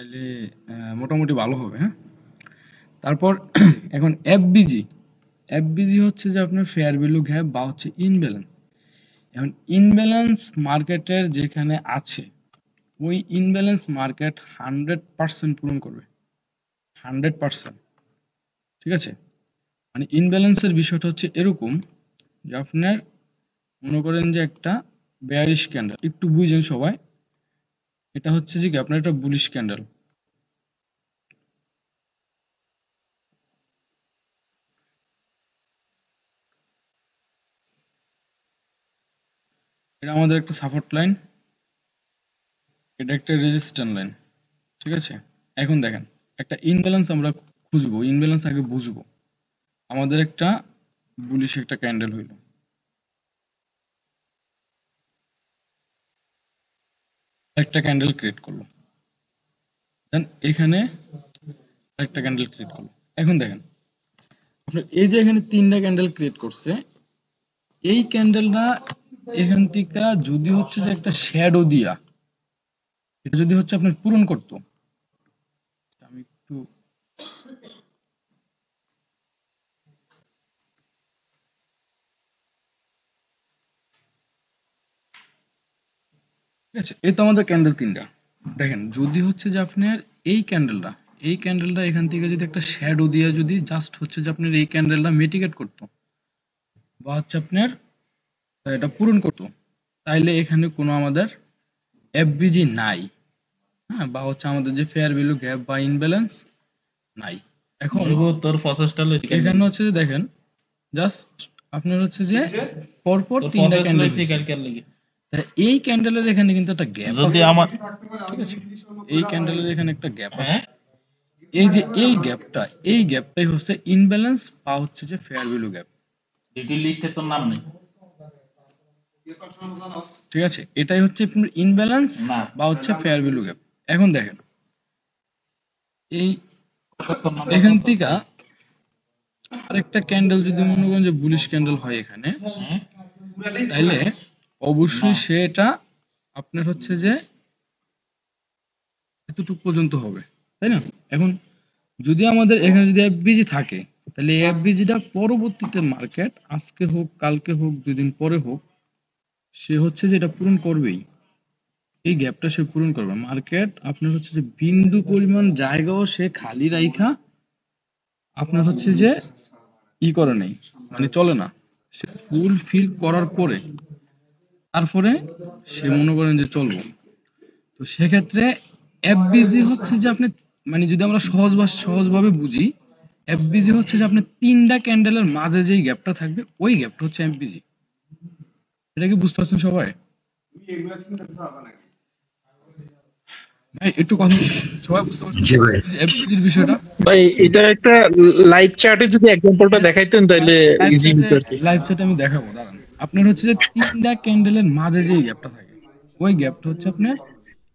তাহলে মোটামুটি ভালো হবে। হ্যাঁ, তারপর এখন এফবিজি। এফবিজি হচ্ছে যে আপনার ফেয়ার ভ্যালু গ্যাপ বা হচ্ছে ইনব্যালেন্স। এখন ইনব্যালেন্স মার্কেটের যেখানে আছে ওই ইনব্যালেন্স মার্কেট 100% পূরণ করবে, 100%। ঠিক আছে, মানে ইনব্যালেন্সের বিষয়টা হচ্ছে এরকম যে আপনার মনে করেন যে একটা বেয়ারিশ ক্যান্ডেল, একটু বুঝেন সবাই, এটা হচ্ছে যে কি আপনার একটা বুলিশ ক্যান্ডেল। এটা আমাদের একটা সাপোর্ট লাইন, এটা একটা রেজিস্ট্যান্স লাইন। ঠিক আছে, এখন দেখেন একটা ইনব্যালেন্স আমরা খুঁজবো, ইনব্যালেন্স আগে বুঝবো। আমাদের একটা বুলিশ একটা ক্যান্ডেল হইলো, একটা ক্যান্ডেল ক্রিয়েট করলো, দেন এখানে একটা ক্যান্ডেল ক্রিয়েট করলো। এখন দেখেন আপনার এই যে এখানে তিনটা ক্যান্ডেল ক্রিয়েট করছে, এই ক্যান্ডেলটা এখান থেকে যদি হচ্ছে যে একটা শ্যাডো দিয়া এটা যদি হচ্ছে আপনার পূরণ করতো, আমি একটু, ঠিক আছে, এই তো আমাদের ক্যান্ডেল তিনটা। দেখেন যদি হচ্ছে যে আপনার এই ক্যান্ডেলটা এখান থেকে যদি একটা শ্যাডো দিয়ে যদি জাস্ট হচ্ছে যে আপনার এই ক্যান্ডেলটা মিটিগেট করতো বা হচ্ছে আপনার এটা পূরণ করতো, তাইলে এখানে কোনো আমাদের এফবিজি নাই। হ্যাঁ, বা হচ্ছে আমাদের যে ফেয়ার ভ্যালু গ্যাপ বা ইনব্যালেন্স নাই। এখন তোর প্রসেসটা এখানে হচ্ছে যে দেখেন জাস্ট আপনার হচ্ছে যে পরপর তিনটা ক্যান্ডেল, এই ক্যান্ডেলের এখানে কিন্তু একটা গ্যাপ যদি আছে। আমার ঠিক আছে, এই ক্যান্ডেলের এখানে একটা গ্যাপ আছে। হ্যাঁ এই যে এই গ্যাপটাই হচ্ছে ইনব্যালেন্স বা হচ্ছে যে ফেয়ার ভ্যালু গ্যাপ। ডিটেইল লিস্টে তোর নাম নেই। ঠিক আছে, এটাই হচ্ছে আপনার ইনব্যালেন্স না বা হচ্ছে ফেয়ার ভ্যালু গ্যাপ। এখন দেখেন এই তোর নাম এখান থেকে আরেকটা ক্যান্ডেল যদি মনে করেন যে বুলিশ ক্যান্ডেল হয় এখানে, হুম? তাইলে অবশ্যই না। সেটা আপনার হচ্ছে যে এতটুকু পর্যন্ত হবে, তাই না? এখন যদি আমাদের এখানে যদি এফবিজি থাকে, তাহলে এই এফবিজিটা পরবর্তীতে মার্কেট আজকে হোক কালকে হোক দুদিন পরে হোক সে হচ্ছে যে এটা পূরণ করবেই, এই গ্যাপটা সে পূরণ করবে। মার্কেট আপনার হচ্ছে যে বিন্দু পরিমাণ জায়গাও সে খালি রাইখা আপনার হচ্ছে যে করে নেই, মানে চলে না, সে ফুল ফিল করার পরে তারপরে সে মনে করেন যে চলবো। তো সেক্ষেত্রে এফবিজি হচ্ছে যে আপনি, মানে যদি আমরা সহজভাবে বুঝি, এফবিজি হচ্ছে যে আপনি তিনটা ক্যান্ডেলের মাঝে যেই গ্যাপটা থাকবে ওই গ্যাপটা হচ্ছে এফবিজি। এটা কি বুঝতে পারছেন সবাই? ভাই একটু কথা সবাই বুঝতে পারছেন জি ভাই। এফবিজির বিষয়টা? ভাই এটা একটা লাইভ চ্যাটে যদি এক্সাম্পলটা দেখাইতেন তাহলে ইজি হতো আর কি। লাইভ চ্যাটে আমি দেখাবো, দাঁড়ান। আপনার হচ্ছে যে তিনটা ক্যান্ডেলের মাঝে যেই গ্যাপটা থাকে ওই গ্যাপটা হচ্ছে আপনার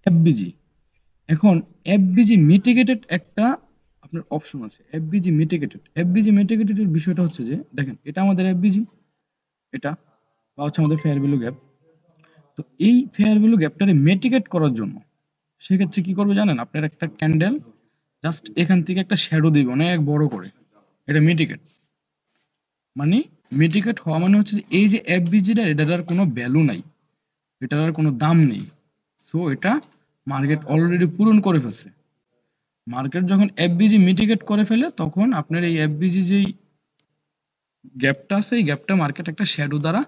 এফবিজি। এখন এফবিজি মিটিগেটেড একটা আপনার অপশন আছে, এফবিজি মিটিগেটেড এর বিষয়টা হচ্ছে যে দেখেন এটা আমাদের এফবিজি, এটা বা হচ্ছে আমাদের ফেয়ার ভ্যালু গ্যাপ। তো এই ফেয়ার ভ্যালু গ্যাপটারে মিটিগেট করার জন্য সেক্ষেত্রে কি করবে জানেন, আপনার একটা ক্যান্ডেল জাস্ট এখান থেকে একটা শ্যাডো দিবে অনেক বড় করে, এটা মিটিগেট। মানে মিটিগেট হওয়া মানে হচ্ছে যে এই যে এফবিজিটা এটার আর কোনো ভ্যালু নাই, এটার আর কোনো দাম নেই। সো এটা মার্কেট অলরেডি পূরণ করে ফেলছে। মার্কেট যখন এফবিজি মিটিগেট করে ফেলে তখন আপনার এই এফবিজি যেই গ্যাপটা আছে এই গ্যাপটা মার্কেট একটা শ্যাডো দ্বারা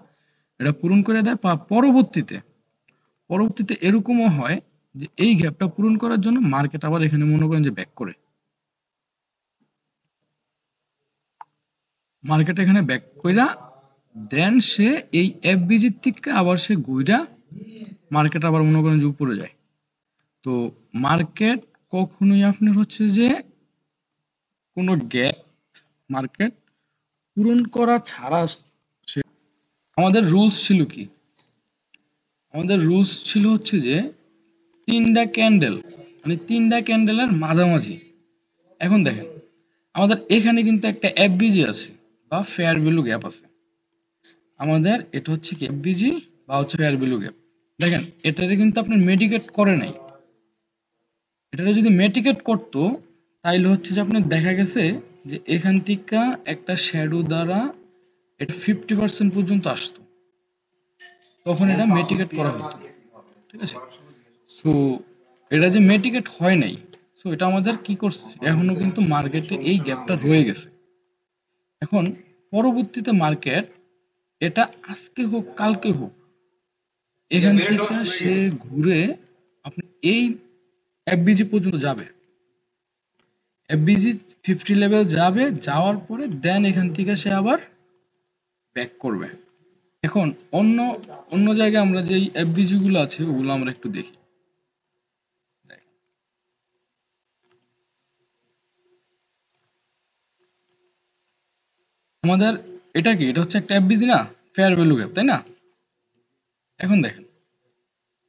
এটা পূরণ করে দেয়। বা পরবর্তীতে এরকমও হয় যে এই গ্যাপটা পূরণ করার জন্য মার্কেট আবার এখানে মনে করেন যে ব্যাক করে, মার্কেট এখানে ব্যাক কইরা দেন সে এই এফবিজির থেকে আবার সে ঘুইরা মার্কেট আবার মনে করেন যে উপরে যায়। তো মার্কেট কখনোই আপনার হচ্ছে যে কোনো গ্যাপ মার্কেট পূরণ করা ছাড়া সে, আমাদের রুলস ছিল কি, আমাদের রুলস ছিল হচ্ছে যে তিনটা ক্যান্ডেল, মানে তিনটা ক্যান্ডেলের মাঝামাঝি। এখন দেখেন আমাদের এখানে কিন্তু একটা এফবিজি আছে বা ফেয়ার ভ্যালু গ্যাপ আছে, আমাদের এটা হচ্ছে কি এফবিজি বা হচ্ছে ফেয়ার ভ্যালু গ্যাপ। দেখেন এটারে কিন্তু আপনার মেডিকেট করে নাই, এটা যদি মিটিগেট করতো তাইলে হচ্ছে যে আপনার দেখা গেছে যে এখান থেকে একটা শ্যাডো দ্বারা এটা 50% পর্যন্ত আসতো, তখন এটা মিটিগেট করা হতো। ঠিক আছে, সো এটা যে মিটিগেট হয় নাই, সো এটা আমাদের কি করছে, এখনো কিন্তু মার্কেটে এই গ্যাপটা রয়ে গেছে। এখন পরবর্তীতে মার্কেট এটা আজকে হোক কালকে হোক এখান থেকে সে ঘুরে আপনি এই এফবিজি পর্যন্ত যাবে, এফবিজি 50 লেভেল যাবে, যাওয়ার পরে দেন এখান থেকে সে আবার ব্যাক করবে। এখন অন্য অন্য জায়গায় আমরা যে এফবিজি গুলো আছে ওগুলো আমরা একটু দেখি। আমাদের এটা কি, এটা হচ্ছে একটা এফবিজি না, ফেয়ার ভ্যালু গ্যাপ, তাই না? এখন দেখেন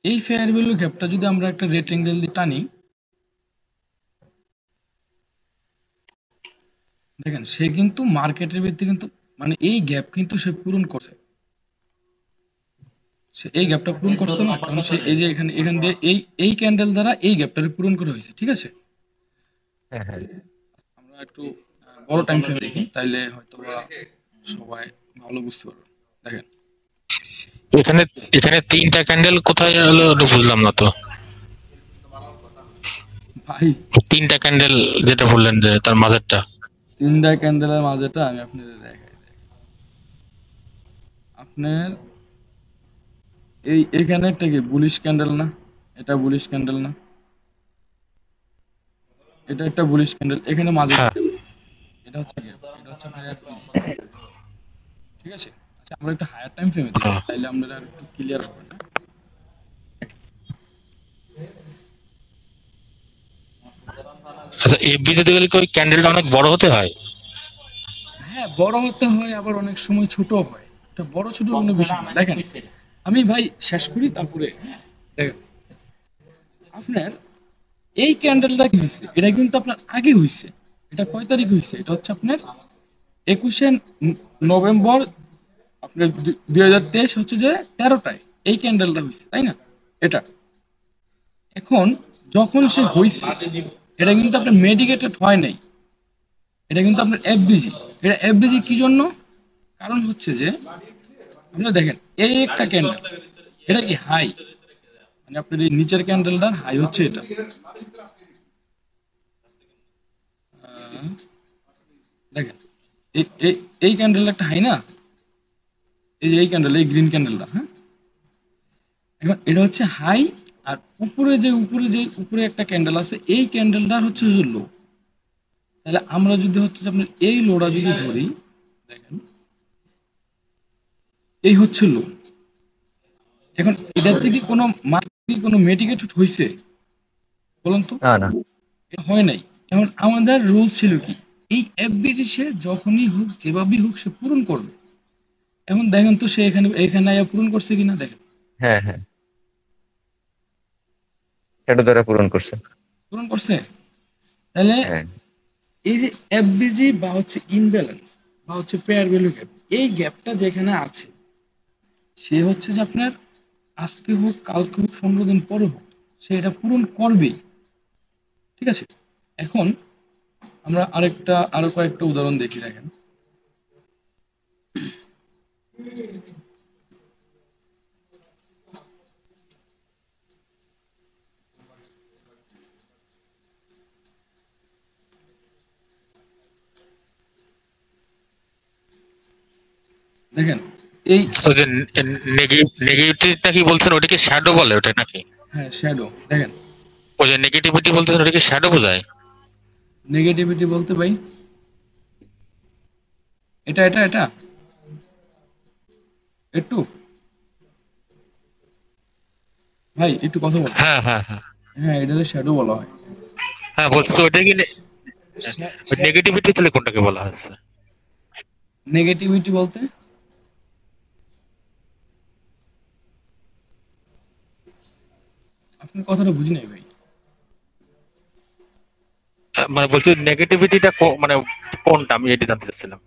এই ফেয়ার ভ্যালু গ্যাপটা যদি আমরা একটা রেক্টেঙ্গেল দিয়ে টানি, দেখেন সে কিন্তু মার্কেটের ভিত্তি কিন্তু মানে এই গ্যাপ কিন্তু সে পূরণ করছে, সে এই গ্যাপটা পূরণ করছে না, কারণ সে এই যে এখানে এখান দিয়ে এই ক্যান্ডেল দ্বারা এই গ্যাপটা পূরণ করা হয়েছে। ঠিক আছে, হ্যাঁ হ্যাঁ আমরা একটু বড় টাইম ফ্রেম দেখি, তাইলে হয়তো বা সবাই ভালো বুঝতে পারবে। দেখেন এখানে এখানে তিনটা ক্যান্ডেল কোথায় হলো ওটা বুঝলাম না তো। ভাই, তিনটা ক্যান্ডেল যেটা বললেন যে তার মাঝেরটা। তিনটা ক্যান্ডেলের মাঝেটা আমি আপনাদের দেখাই। আপনার এখানে একটা কি বুলিশ ক্যান্ডেল না, এটা বুলিশ ক্যান্ডেল না, এটা একটা বুলিশ ক্যান্ডেল, এখানে মাঝে হ্যাঁ এটা হচ্ছে gap, এটা হচ্ছে আপনার FPG। ঠিক আছে, আচ্ছা আমরা একটা হায়ার টাইম ফ্রেমে দেখি, হ্যাঁ। তাইলে আমরা একটু ক্লিয়ার হবে না। আচ্ছা এফবি তে গেলে কি ওই ক্যান্ডেলটা অনেক বড় হতে হয়? হ্যাঁ, বড় হতে হয়, আবার অনেক সময় ছোট হয়, এটা বড় ছোট কোনো বিষয় না। দেখেন আমি ভাই শেষ করি তারপরে দেখেন আপনার এই ক্যান্ডেলটা কি হয়েছে, এটা কিন্তু আপনার আগে হয়েছে। এটা কয় তারিখ হয়েছে, এটা হচ্ছে আপনার 21শে নভেম্বর আপনার 2023 হচ্ছে যে 13টায় এই ক্যান্ডেলটা হয়েছে, তাই না? এটা এখন যখন সে হয়েছে এটা কিন্তু আপনার মেডিকেটেড হয় নাই, এটা কিন্তু আপনার এফবিজি। এটা এফবিজি কি জন্য, কারণ হচ্ছে যে আপনারা দেখেন এই একটা ক্যান্ডেল, এটা কি হাই, মানে আপনার এই নিচের ক্যান্ডেলটার হাই হচ্ছে এটা। দেখেন এই এই এই ক্যান্ডেলটা একটা হাই না, এই যে এই ক্যান্ডেল, এই গ্রিন ক্যান্ডেলটা, হ্যাঁ, এখন এটা হচ্ছে হাই, আর উপরে একটা ক্যান্ডেল আছে, এই ক্যান্ডেলটার হচ্ছে যে লো। তাহলে আমরা যদি হচ্ছে যে আপনার এই লোটা যদি ধরি, দেখেন এই হচ্ছে লো। এখন এটা থেকে কোনো মার্কেট কোনো মেডিকেটেড হয়েছে বলুন তো? না না এটা হয় নাই। এখন আমাদের রুলস ছিল কি, এই এফবিজি সে যখনই হোক যেভাবেই হোক সে পূরণ করবে। এখন দেখেন তো সে এখানে এখানে আয়া পূরণ করছে কিনা, দেখেন হ্যাঁ হ্যাঁ এটা দ্বারা পূরণ করছে। পূরণ করছে। তাহলে হ্যাঁ এই যে এফবিজি বা হচ্ছে ইনব্যালেন্স বা হচ্ছে পেয়ার ভ্যালু গ্যাপ, এই গ্যাপটা যেখানে আছে সে হচ্ছে যে আপনার আজকে হোক কালকে হোক 15 দিন পরে হোক সে এটা পূরণ করবেই। ঠিক আছে, এখন আমরা আরো কয়েকটা উদাহরণ দেখি। দেখেন দেখেন এই তো যে নেগেটিভটা কি বলছেন ওটাকে শ্যাডো বলে ওটা নাকি? হ্যাঁ শ্যাডো, দেখেন ওই যে নেগেটিভিটি বলতেছেন ওটাকে শ্যাডো বোঝায়? নেগেটিভিটি বলতে ভাই এটা এটা এটা একটু ভাই একটু কথা বল। হ্যাঁ হ্যাঁ হ্যাঁ হ্যাঁ, এটাকে শ্যাডো বলা হয়। হ্যাঁ বলছি তো ওটা কি নেগেটিভিটি তাহলে কোনটাকে বলা হচ্ছে? নেগেটিভিটি বলতে আপনার কথাটা বুঝি নাই ভাই। মানে বলছি নেগেটিভিটিটা মানে কোনটা আমি এটা জানতে চাচ্ছিলাম।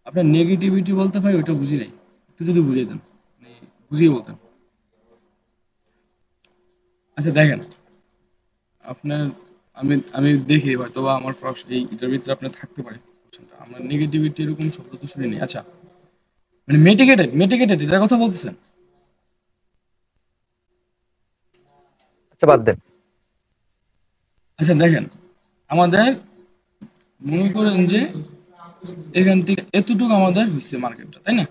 আপনার নেগেটিভিটি বলতে ভাই ওইটা বুঝি নাই, একটু যদি বুঝাইতেন, মানে বুঝিয়ে বলতেন। আচ্ছা দেখেন, আপনার আমি আমি দেখি হয়তো বা আমার প্রশ্ন এই এটার ভিতরে আপনার থাকতে পারে কোশ্চেনটা। আমার নেগেটিভিটি এরকম শব্দ তো শুনিনি। আচ্ছা, মানে মেটিগেটেড মেটিগেটেড এটার কথা বলতেছেন? আচ্ছা বাদ দেন। আচ্ছা দেখেন, আমাদের মনে করেন যে এখান থেকে এতটুকু আমাদের হচ্ছে মার্কেটটা, তাই না?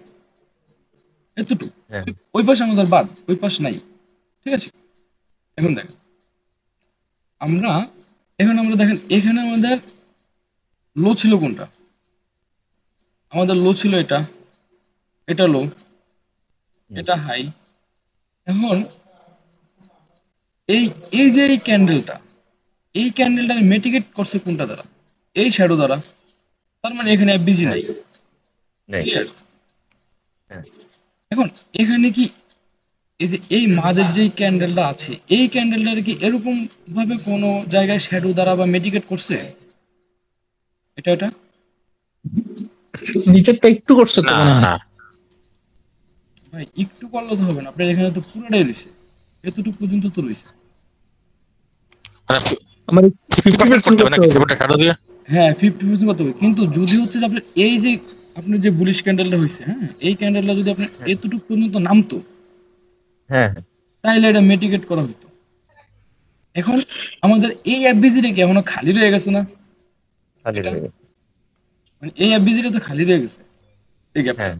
এতটুকু, হ্যাঁ ওই পাশে আমাদের বাদ, ওই পাশ নাই, ঠিক আছে? এখন দেখেন, আমরা আমরা দেখেন এখানে আমাদের লো ছিল কোনটা? আমাদের লো ছিল এটা, এটা লো, এটা হাই। এখন এই এই যে এই ক্যান্ডেলটা মিটিগেট করছে কোনটা দ্বারা? এই শ্যাডো দ্বারা। তার মানে এখানে এফবিজি হ্যাঁ নাই, নেই। ক্লিয়ার? হ্যাঁ এখন এখানে কি এই যে এই মাঝের যে ক্যান্ডেলটা আছে, এই ক্যান্ডেলটার কি এরকম ভাবে কোনো জায়গায় শ্যাডো দ্বারা বা মিটিগেট করছে? এটা এটা নিচেরটা একটু করছে তো না মনে হয়। না ভাই একটু করলে তো হবে না, আপনার এখানে তো পুরোটাই রয়েছে, এতটুকু পর্যন্ত তো রয়েছে। মানে আমার 50% 50% করতে হবে করতে নাকি হবে। সেটা শ্যাডো দিয়ে? হ্যাঁ 50% করতে হবে, কিন্তু যদি হচ্ছে যে আপনার এই যে আপনার যে বুলিশ ক্যান্ডেলটা হয়েছে, হ্যাঁ এই ক্যান্ডেলটা যদি আপনার হ্যাঁ এতটুকু পর্যন্ত নামতো, হ্যাঁ তাহলে এটা মিটিগেট করা হতো। এখন আমাদের এই এফবিজিটা কি এখনো খালি রয়ে গেছে না? খালি এটা রয়ে গেছে। মানে এই এফবিজিটা তো খালি রয়ে গেছে, এই গ্যাপটা। হ্যাঁ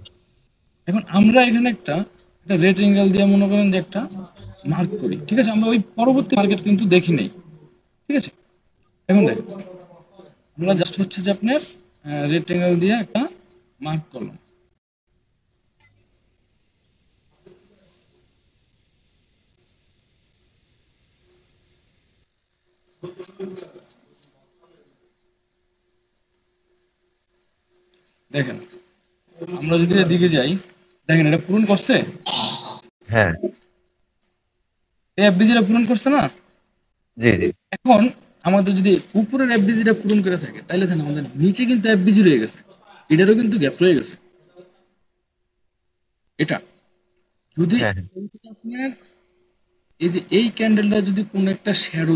এখন আমরা এখানে একটা একটা রেট অ্যাঙ্গেল দিয়ে মনে করেন যে একটা মার্ক করি, ঠিক আছে? আমরা ওই পরবর্তী মার্কেট কিন্তু দেখি নাই, ঠিক আছে? এখন দেখেন, আমরা জাস্ট হচ্ছে যে আপনার রেট অ্যাঙ্গেল দিয়ে একটা মার্ক করলাম। দেখেন, আমরা যদি এদিকে যাই, দেখেন এটা পূরণ করছে, হ্যাঁ এই এফবিজিটা পূরণ করছে না? জি জি এখন আমাদের যদি উপরের এফবিজিটা পূরণ করে থাকে, তাহলে দেখেন আমাদের নিচে কিন্তু এফবিজি রয়ে গেছে, এটারও কিন্তু গ্যাপ রয়ে গেছে। এটা যদি হ্যাঁ হ্যাঁ আপনার এই যে এই ক্যান্ডেলটা যদি কোনো একটা শ্যাডো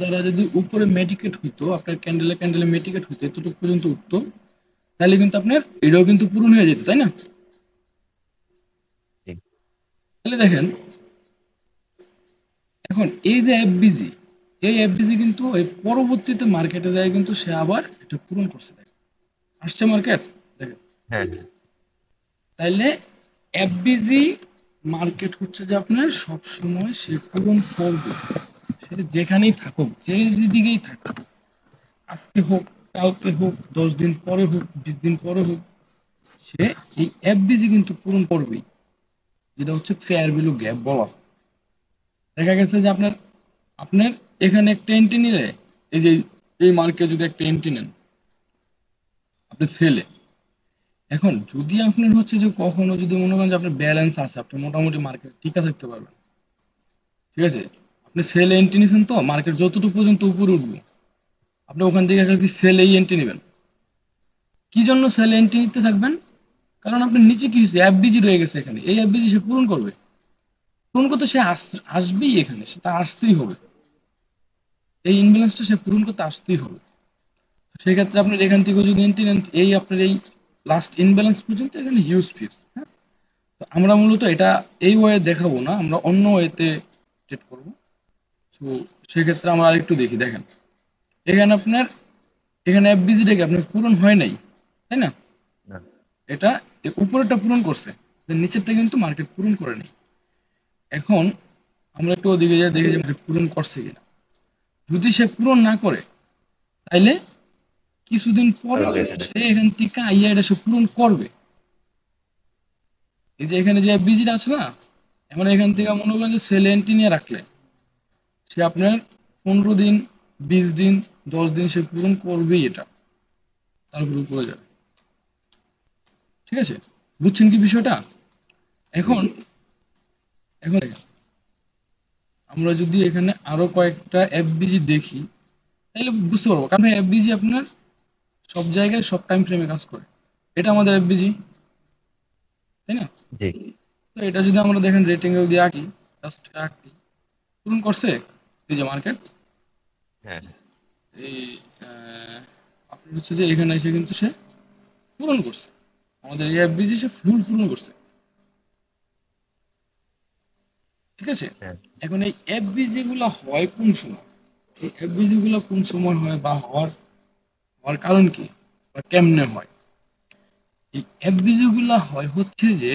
দ্বারা যদি উপরে মেডিকেট হইতো, আপনার ক্যান্ডেলে ক্যান্ডেলে মেডিকেট হইতো, এতটুকু পর্যন্ত উঠতো, তাহলে কিন্তু আপনার এটাও কিন্তু পূরণ হয়ে যেত, তাই না? জি তাহলে দেখেন, এখন এই যে এফবিজি, এই এফবিজি কিন্তু এই পরবর্তীতে মার্কেটে যায় কিন্তু সে আবার এটা পূরণ করছে, দেখেন আসছে মার্কেট, দেখেন। হ্যাঁ হ্যাঁ তাইলে এফবিজি মার্কেট হচ্ছে যে আপনার সব সময় সে পূরণ করবে, সে যেখানেই থাকুক, যে দিকেই থাকুক, আজকে হোক, কালকে হোক, 10 দিন পরে হোক, 20 দিন পরে হোক, সে এই এফবিজি কিন্তু পূরণ করবেই, যেটা হচ্ছে ফেয়ার ভ্যালু গ্যাপ বলা হয়। দেখা গেছে যে আপনার আপনার এখানে একটা এন্ট্রি নিলে, এই যে এই মার্কেট যদি একটা এন্ট্রি নেন আপনি সেলে, এখন যদি আপনার হচ্ছে যে কখনো যদি মনে করেন যে আপনার ব্যালেন্স আছে, আপনি মোটামুটি মার্কেট টিকে থাকতে পারবেন, ঠিক আছে? আপনি সেল এন্ট্রি নিছেন, তো মার্কেট যতটুকু পর্যন্ত উপরে উঠবে আপনি ওখান থেকে একটা সেল এই এন্ট্রি নেবেন। কি জন্য সেল এন্ট্রি নিতে থাকবেন? কারণ আপনার নিচে কি হচ্ছে, এফবিজি রয়ে গেছে এখানে, এই এফবিজি সে পূরণ করবে, পূরণ করতে সে আসবেই, এখানে সেটা আসতেই হবে, এই ইনব্যালেন্সটা সে পূরণ করতে আসতেই হবে। সেই ক্ষেত্রে আপনার এখান থেকে যদি এন্ট্রি নেন, এই আপনার এই লাস্ট ইনব্যালেন্স পর্যন্ত এখানে হিউজ ফিপস, হ্যাঁ। তো আমরা মূলত এটা এই ওয়ে দেখাবো না, আমরা অন্য ওয়েতে ট্রেড করব। তো সেক্ষেত্রে আমরা আরেকটু দেখি, দেখেন এখানে আপনার এখানে এফবিজিটাকে আপনার পূরণ হয় নাই, তাই না? না এটা উপরেরটা পূরণ করছে, নিচেরটা কিন্তু মার্কেট পূরণ করে নেই। এখন আমরা একটু ওদিকে যাই, দেখি যে মার্কেট পূরণ করছে কিনা। যদি সে পূরণ না করে, তাইলে কিছুদিন পরে তাহলে এখানে সে এখান থেকে আইয়া এটা সে পূরণ করবে। এই যে এখানে যে এফবিজিটা আছে না, এখন এখান থেকে মনে করেন যে সেল এন্ট্রি নিয়ে রাখলে সে আপনার 15 দিন, 20 দিন, 10 দিন সে পূরণ করবেই এটা, তারপর উপরে যাবে, ঠিক আছে? বুঝছেন কি বিষয়টা? এখন এখন দেখেন, আমরা যদি এখানে আরো কয়েকটা এফবিজি দেখি, তাহলে বুঝতে পারবো, কারণ এফবিজি আপনার সব জায়গায় সব টাইম ফ্রেমে কাজ করে। এটা আমাদের এফবিজি, তাই না? জি তো এটা যদি আমরা দেখেন রেটিং দিয়ে আঁকি, জাস্ট আঁকি, পূরণ করছে এই যে মার্কেট হ্যাঁ এই আপনার হচ্ছে যে এখানে এসে কিন্তু সে পূরণ করছে, আমাদের এই এফবিজি সে ফুল পূরণ করছে, ঠিক আছে। হ্যাঁ এখন এই এফবিজি গুলা হয় কোন সময়, এই এফবিজি গুলা কোন সময় হয় বা হওয়ার হওয়ার কারণ কি বা কেমনে হয়? এই এফবিজি গুলা হয় হচ্ছে যে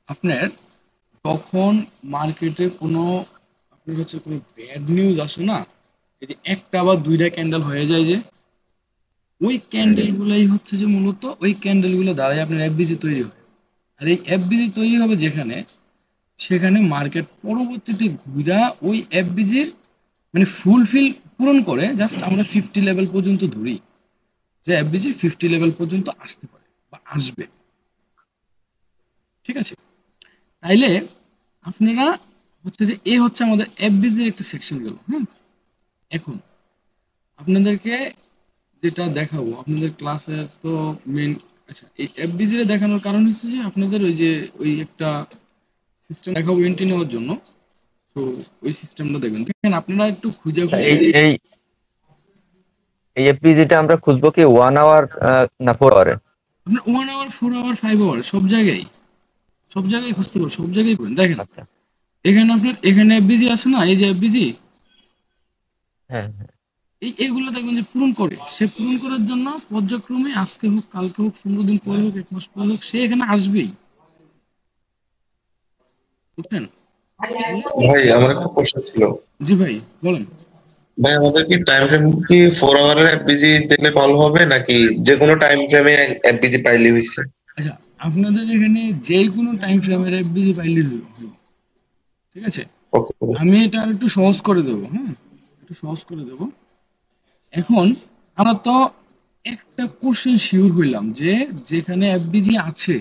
আপনার তখন মার্কেটে কোনো আপনার হচ্ছে কোনো ব্যাড নিউজ আসে না, এই যে একটা বা দুইটা ক্যান্ডেল হয়ে যায় যে ওই ক্যান্ডেল গুলাই হচ্ছে যে মূলত ওই ক্যান্ডেল গুলো দ্বারাই আপনার এফবিজি তৈরি হয়। আর এই এফবিজি তৈরি হবে যেখানে সেখানে মার্কেট পরবর্তীতে ঘুরা ওই এফবিজির মানে ফুলফিল পূরণ করে জাস্ট আমরা 50 লেভেল পর্যন্ত ধরি যে এফবিজি 50 লেভেল পর্যন্ত আসতে পারে বা আসবে, ঠিক আছে। তাইলে আপনারা হচ্ছে যে এ হচ্ছে আমাদের এফবিজির একটা সেকশন গেল, হ্যাঁ। এখন আপনাদেরকে যেটা দেখাবো আপনাদের ক্লাসের তো মেন, আচ্ছা এই এফবিজি রে দেখানোর কারণ হচ্ছে যে আপনাদের ওই যে ওই একটা সিস্টেম দেখাবো এন্ট্রি নেওয়ার জন্য, তো ওই সিস্টেমটা দেখবেন, দেখেন আপনারা একটু খুঁজে আচ্ছা, খুঁজে এই এই এই এফপিজিটা আমরা খুঁজবো কি 1 আওয়ার না 4 আওয়ারে? আপনার 1 আওয়ার 4 আওয়ার 5 আওয়ার সব জায়গায় খুঁজতে পারবেন, সব জায়গায় পাবেন। দেখেন আচ্ছা এখানে আপনার এখানে এফবিজি আছে না, এই যে এফবিজি হ্যাঁ হ্যাঁ এই এগুলো দেখবেন যে পূরণ করে, সে পূরণ করার জন্য পর্যায়ক্রমে আজকে হোক কালকে হোক 15 দিন পরে হোক 1 মাস পরে হোক সে এখানে আসবেই, বুঝছেন? ভাই আমার একটা প্রশ্ন ছিল। জি ভাই বলেন। ভাই আমাদের কি টাইম ফ্রেম কি 4 আওয়ারের এফবিজি দেখলে ভালো হবে নাকি যে কোনো টাইম ফ্রেমে এফবিজি পাইলে হয়েছে? আচ্ছা আপনাদের এখানে যে কোনো টাইম ফ্রেমের এফবিজি পাইলে হলো, ঠিক আছে। ওকে। আমি এটা আর একটু সহজ করে দেবো, হ্যাঁ একটু সহজ করে দেবো। এখন আমরা তো একটা কোশ্চেন শিওর হইলাম যে যেখানে এফবিজি আছে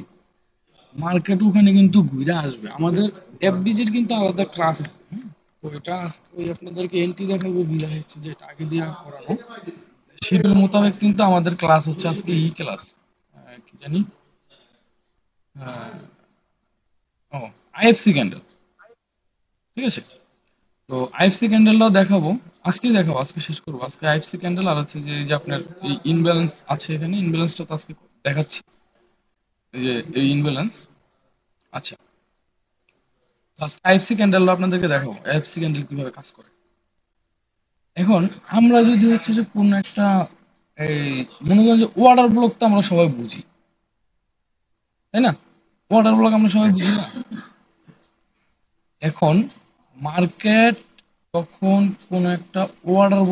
মার্কেট ওখানে কিন্তু ঘুরে আসবে, আমাদের এফবিজির কিন্তু আলাদা ক্লাস আছে, হ্যাঁ? তো এটা ওই আপনাদেরকে এন্ট্রি দেখাবো বিদায় হচ্ছে যে এটা আগে দিয়ে করানো শিডিউল মোতাবেক কিন্তু আমাদের ক্লাস হচ্ছে আজকে ই ক্লাস কি জানি আহ, ও আইএফসি ক্যান্ডেল, ঠিক আছে। তো আইএফসি ক্যান্ডেলটাও দেখাবো, আজকে শেষ করবো আজকে আইএফসি ক্যান্ডেল আর হচ্ছে যে এই যে আপনার এই ইনব্যালেন্স আছে এখানে ইনব্যালেন্সটা তো আজকে দেখাচ্ছি, এই যে এই ইনব্যালেন্স, আচ্ছা আজকে আইএফসি ক্যান্ডেলটা আপনাদেরকে দেখাবো আইএফসি ক্যান্ডেল কিভাবে কাজ করে। এখন আমরা যদি হচ্ছে যে কোন একটা এই মনে করেন যে ওয়াটার ব্লক তো আমরা সবাই বুঝি, তাই না? ওয়াটার ব্লক আমরা সবাই বুঝি না। এখন মার্কেট তখন কোন একটা ওয়াটার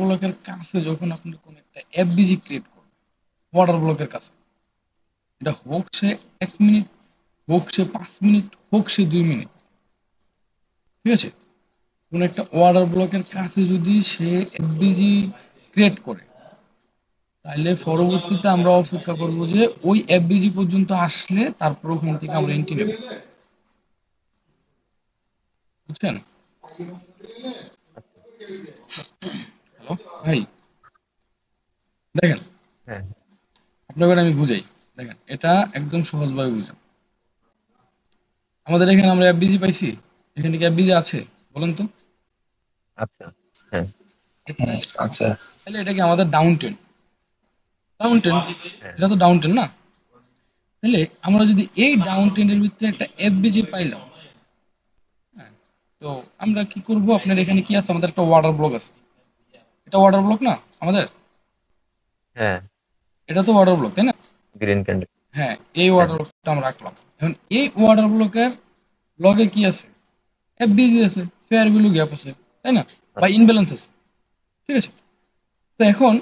ব্লকের কাছে যখন আপনি কোন একটা এফবিজি ক্রিয়েট করবেন ওয়াটার ব্লকের কাছে, এটা হোক সে 1 মিনিট, হোক সে 5 মিনিট, হোক সে 2 মিনিট, ঠিক আছে। কোন একটা ওয়াটার ব্লকের কাছে যদি সে এফবিজি ক্রিয়েট করে তাহলে পরবর্তীতে আমরা অপেক্ষা করব যে ওই এফবিজি পর্যন্ত আসলে তারপর ওখান থেকে আমরা এন্ট্রি নেব, বুঝছেন? হ্যালো ভাই, দেখেন হ্যাঁ আপনাকে আমি বুঝাই, দেখেন এটা একদম সহজভাবে বুঝেন। আমাদের এখানে আমরা এফবিজি পাইছি, এখানে কি এফবিজি আছে বলেন তো? আচ্ছা হ্যাঁ আচ্ছা তাহলে এটা কি আমাদের ডাউন ট্রেন্ড? ডাউন ট্রেন্ড, হ্যাঁ এটা তো ডাউন ট্রেন্ড না? তাহলে আমরা যদি এই ডাউন ট্রেন্ডের ভিতরে একটা এফবিজি পাইলাম, হ্যাঁ, তো আমরা কি করব, আপনার এখানে কি আছে, আমাদের একটা ওয়াটার ব্লক আছে, এটা ওয়াটার ব্লক না আমাদের, হ্যাঁ এটা তো ওয়াটার ব্লক তাই না? গ্রিন ক্যান্ডেল হ্যাঁ এই হ্যাঁ ওয়াটার ব্লকটা আমরা রাখলাম। এখন এই ওয়াটার ব্লকের লগে কি আছে, এফবিজি আছে, ফেয়ার ভ্যালু গ্যাপ আছে, তাই না, বা আচ্ছা ইনব্যালেন্স আছে, ঠিক আছে। তো এখন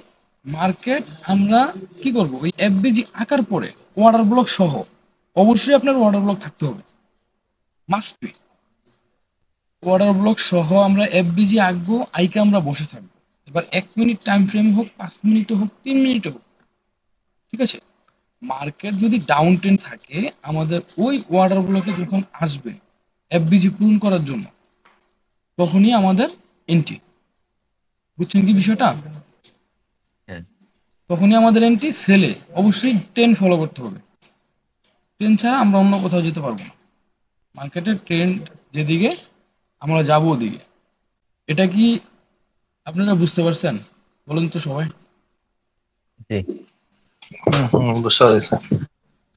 মার্কেট আমরা কি করব, ওই এফবিজি আঁকার পরে ওয়াটার ব্লক সহ অবশ্যই আপনার ওয়াটার ব্লক থাকতে হবে, মাস্ট বি। ওয়াটার ব্লক সহ আমরা এফবিজি আঁকবো, আইকে আমরা বসে থাকবো। এবার 1 মিনিট টাইম ফ্রেম হোক, 5 মিনিটে হোক, 3 মিনিটে হোক, ঠিক আছে। মার্কেট যদি ডাউন ট্রেন্ড থাকে আমাদের ওই ওয়াটার ব্লকে যখন আসবে এফবিজি পূরণ করার জন্য তখনই আমাদের এন্ট্রি, বুঝছেন কি বিষয়টা? হ্যাঁ তখনই আমাদের এন্ট্রি, সেলে অবশ্যই 10 ফলো করতে হবে, 10 ছাড়া আমরা অন্য কোথাও যেতে পারবো না। মার্কেটের ট্রেন্ড যেদিকে আমরা যাব ওদিকে। এটা কি আপনারা বুঝতে পারছেন? বলুন তো সবাই। জি। বুঝতে পেরেছি।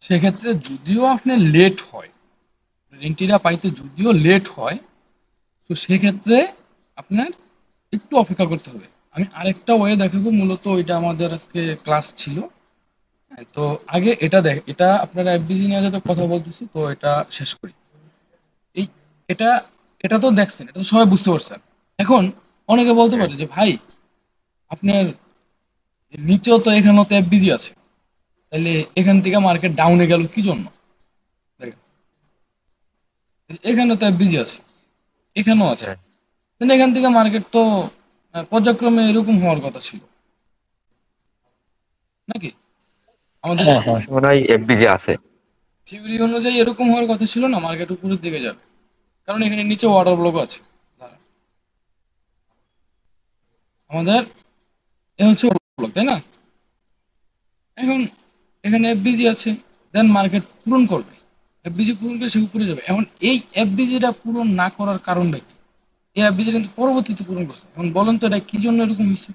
সেক্ষেত্রে যদিও আপনার লেট হয়, এন্ট্রিটা পাইতে যদিও লেট হয়, তো সেক্ষেত্রে আপনার একটু অপেক্ষা করতে হবে। আমি আরেকটা ওয়ে দেখাবো, মূলত ওইটা আমাদের আজকে ক্লাস ছিল। হ্যাঁ, তো আগে এটা এটা আপনারা এফবিজি নিয়ে যত কথা বলতেছি, তো এটা শেষ করি। এই এটা এটা তো দেখছেন, এটা তো সবাই বুঝতে পারছেন। এখন অনেকে বলতে পারে যে ভাই আপনার নিচেও তো এখানেও তো এফবিজি আছে, তাহলে এখান থেকে মার্কেট ডাউনে গেল কি জন্য? দেখেন এখানেও তো এফবিজি আছে, এখানেও আছে, হ্যাঁ। তাহলে এখান থেকে মার্কেট তো পর্যায়ক্রমে এরকম হওয়ার কথা ছিল নাকি? আমাদের মনে হয় এফবিজি আছে। থিওরি অনুযায়ী এরকম হওয়ার কথা ছিল না, মার্কেট উপরের দিকে যাবে, কারণ এখানে নিচে ওয়াটার ব্লক আছে। আমাদের এ হচ্ছে ওয়াটার ব্লক, তাই না? এখন এখানে এফবিজি আছে, দেন মার্কেট পূরণ করবে, এফবিজি পূরণ করে সে উপরে যাবে। এখন এই এফবিজিটা পূরণ না করার কারণটা কি? এই এফবিজি কিন্তু পরবর্তীতে পূরণ করছে। এখন বলেন তো এটা কি জন্য এরকম হয়েছে?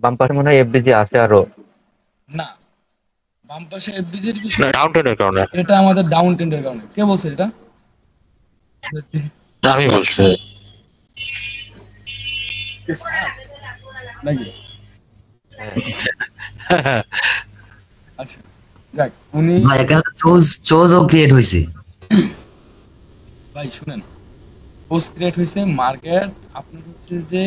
বাম পাশে মনে হয় এফবিজি আছে আরো। না, বাম পাশে এফবিজির না, বিষয়, ডাউন টেনের কারণে। এটা আমাদের ডাউন ট্রেন্ডের কারণে। কে বলছে এটা? আমি বলছি। কে স্যার নাকি? আচ্ছা, যাক উনি ভাই এখানে তো চোজও ক্রিয়েট হয়েছে। ভাই শুনেন, পোস্ট ক্রিয়েট হয়েছে মার্কেট। আপনার হচ্ছে যে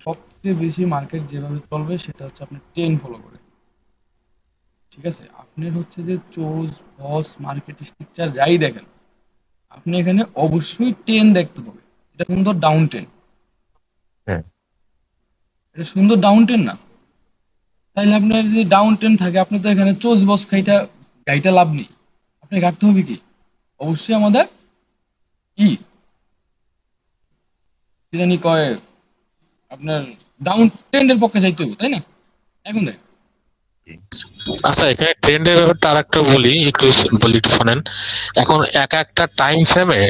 সবচেয়ে বেশি মার্কেট যেভাবে চলবে সেটা হচ্ছে আপনার ট্রেন্ড ফলো করে। ঠিক আছে, আপনার হচ্ছে যে চোজ বস মার্কেট স্ট্রাকচার যাই দেখেন, আপনি এখানে অবশ্যই ট্রেন্ড দেখতে হবে। এটা সুন্দর ডাউন ট্রেন্ড, হ্যাঁ। এটা সুন্দর ডাউন ট্রেন্ড না? তাইলে আপনার যদি ডাউন ট্রেন্ড থাকে, আপনি তো এখানে চোজ বস গাইটা লাভ নেই। আপনি ঘাটতে হবে কি? অবশ্যই আমাদের কি কি জানি কয়, আপনার ডাউন ট্রেন্ডের পক্ষে যাইতে হবে, তাই না? এখন দেখ আচ্ছা, এখানে ট্রেন্ডের ব্যাপারটা আর একটা বলি একটু শোনেন। এখন এক একটা টাইম ফ্রেমে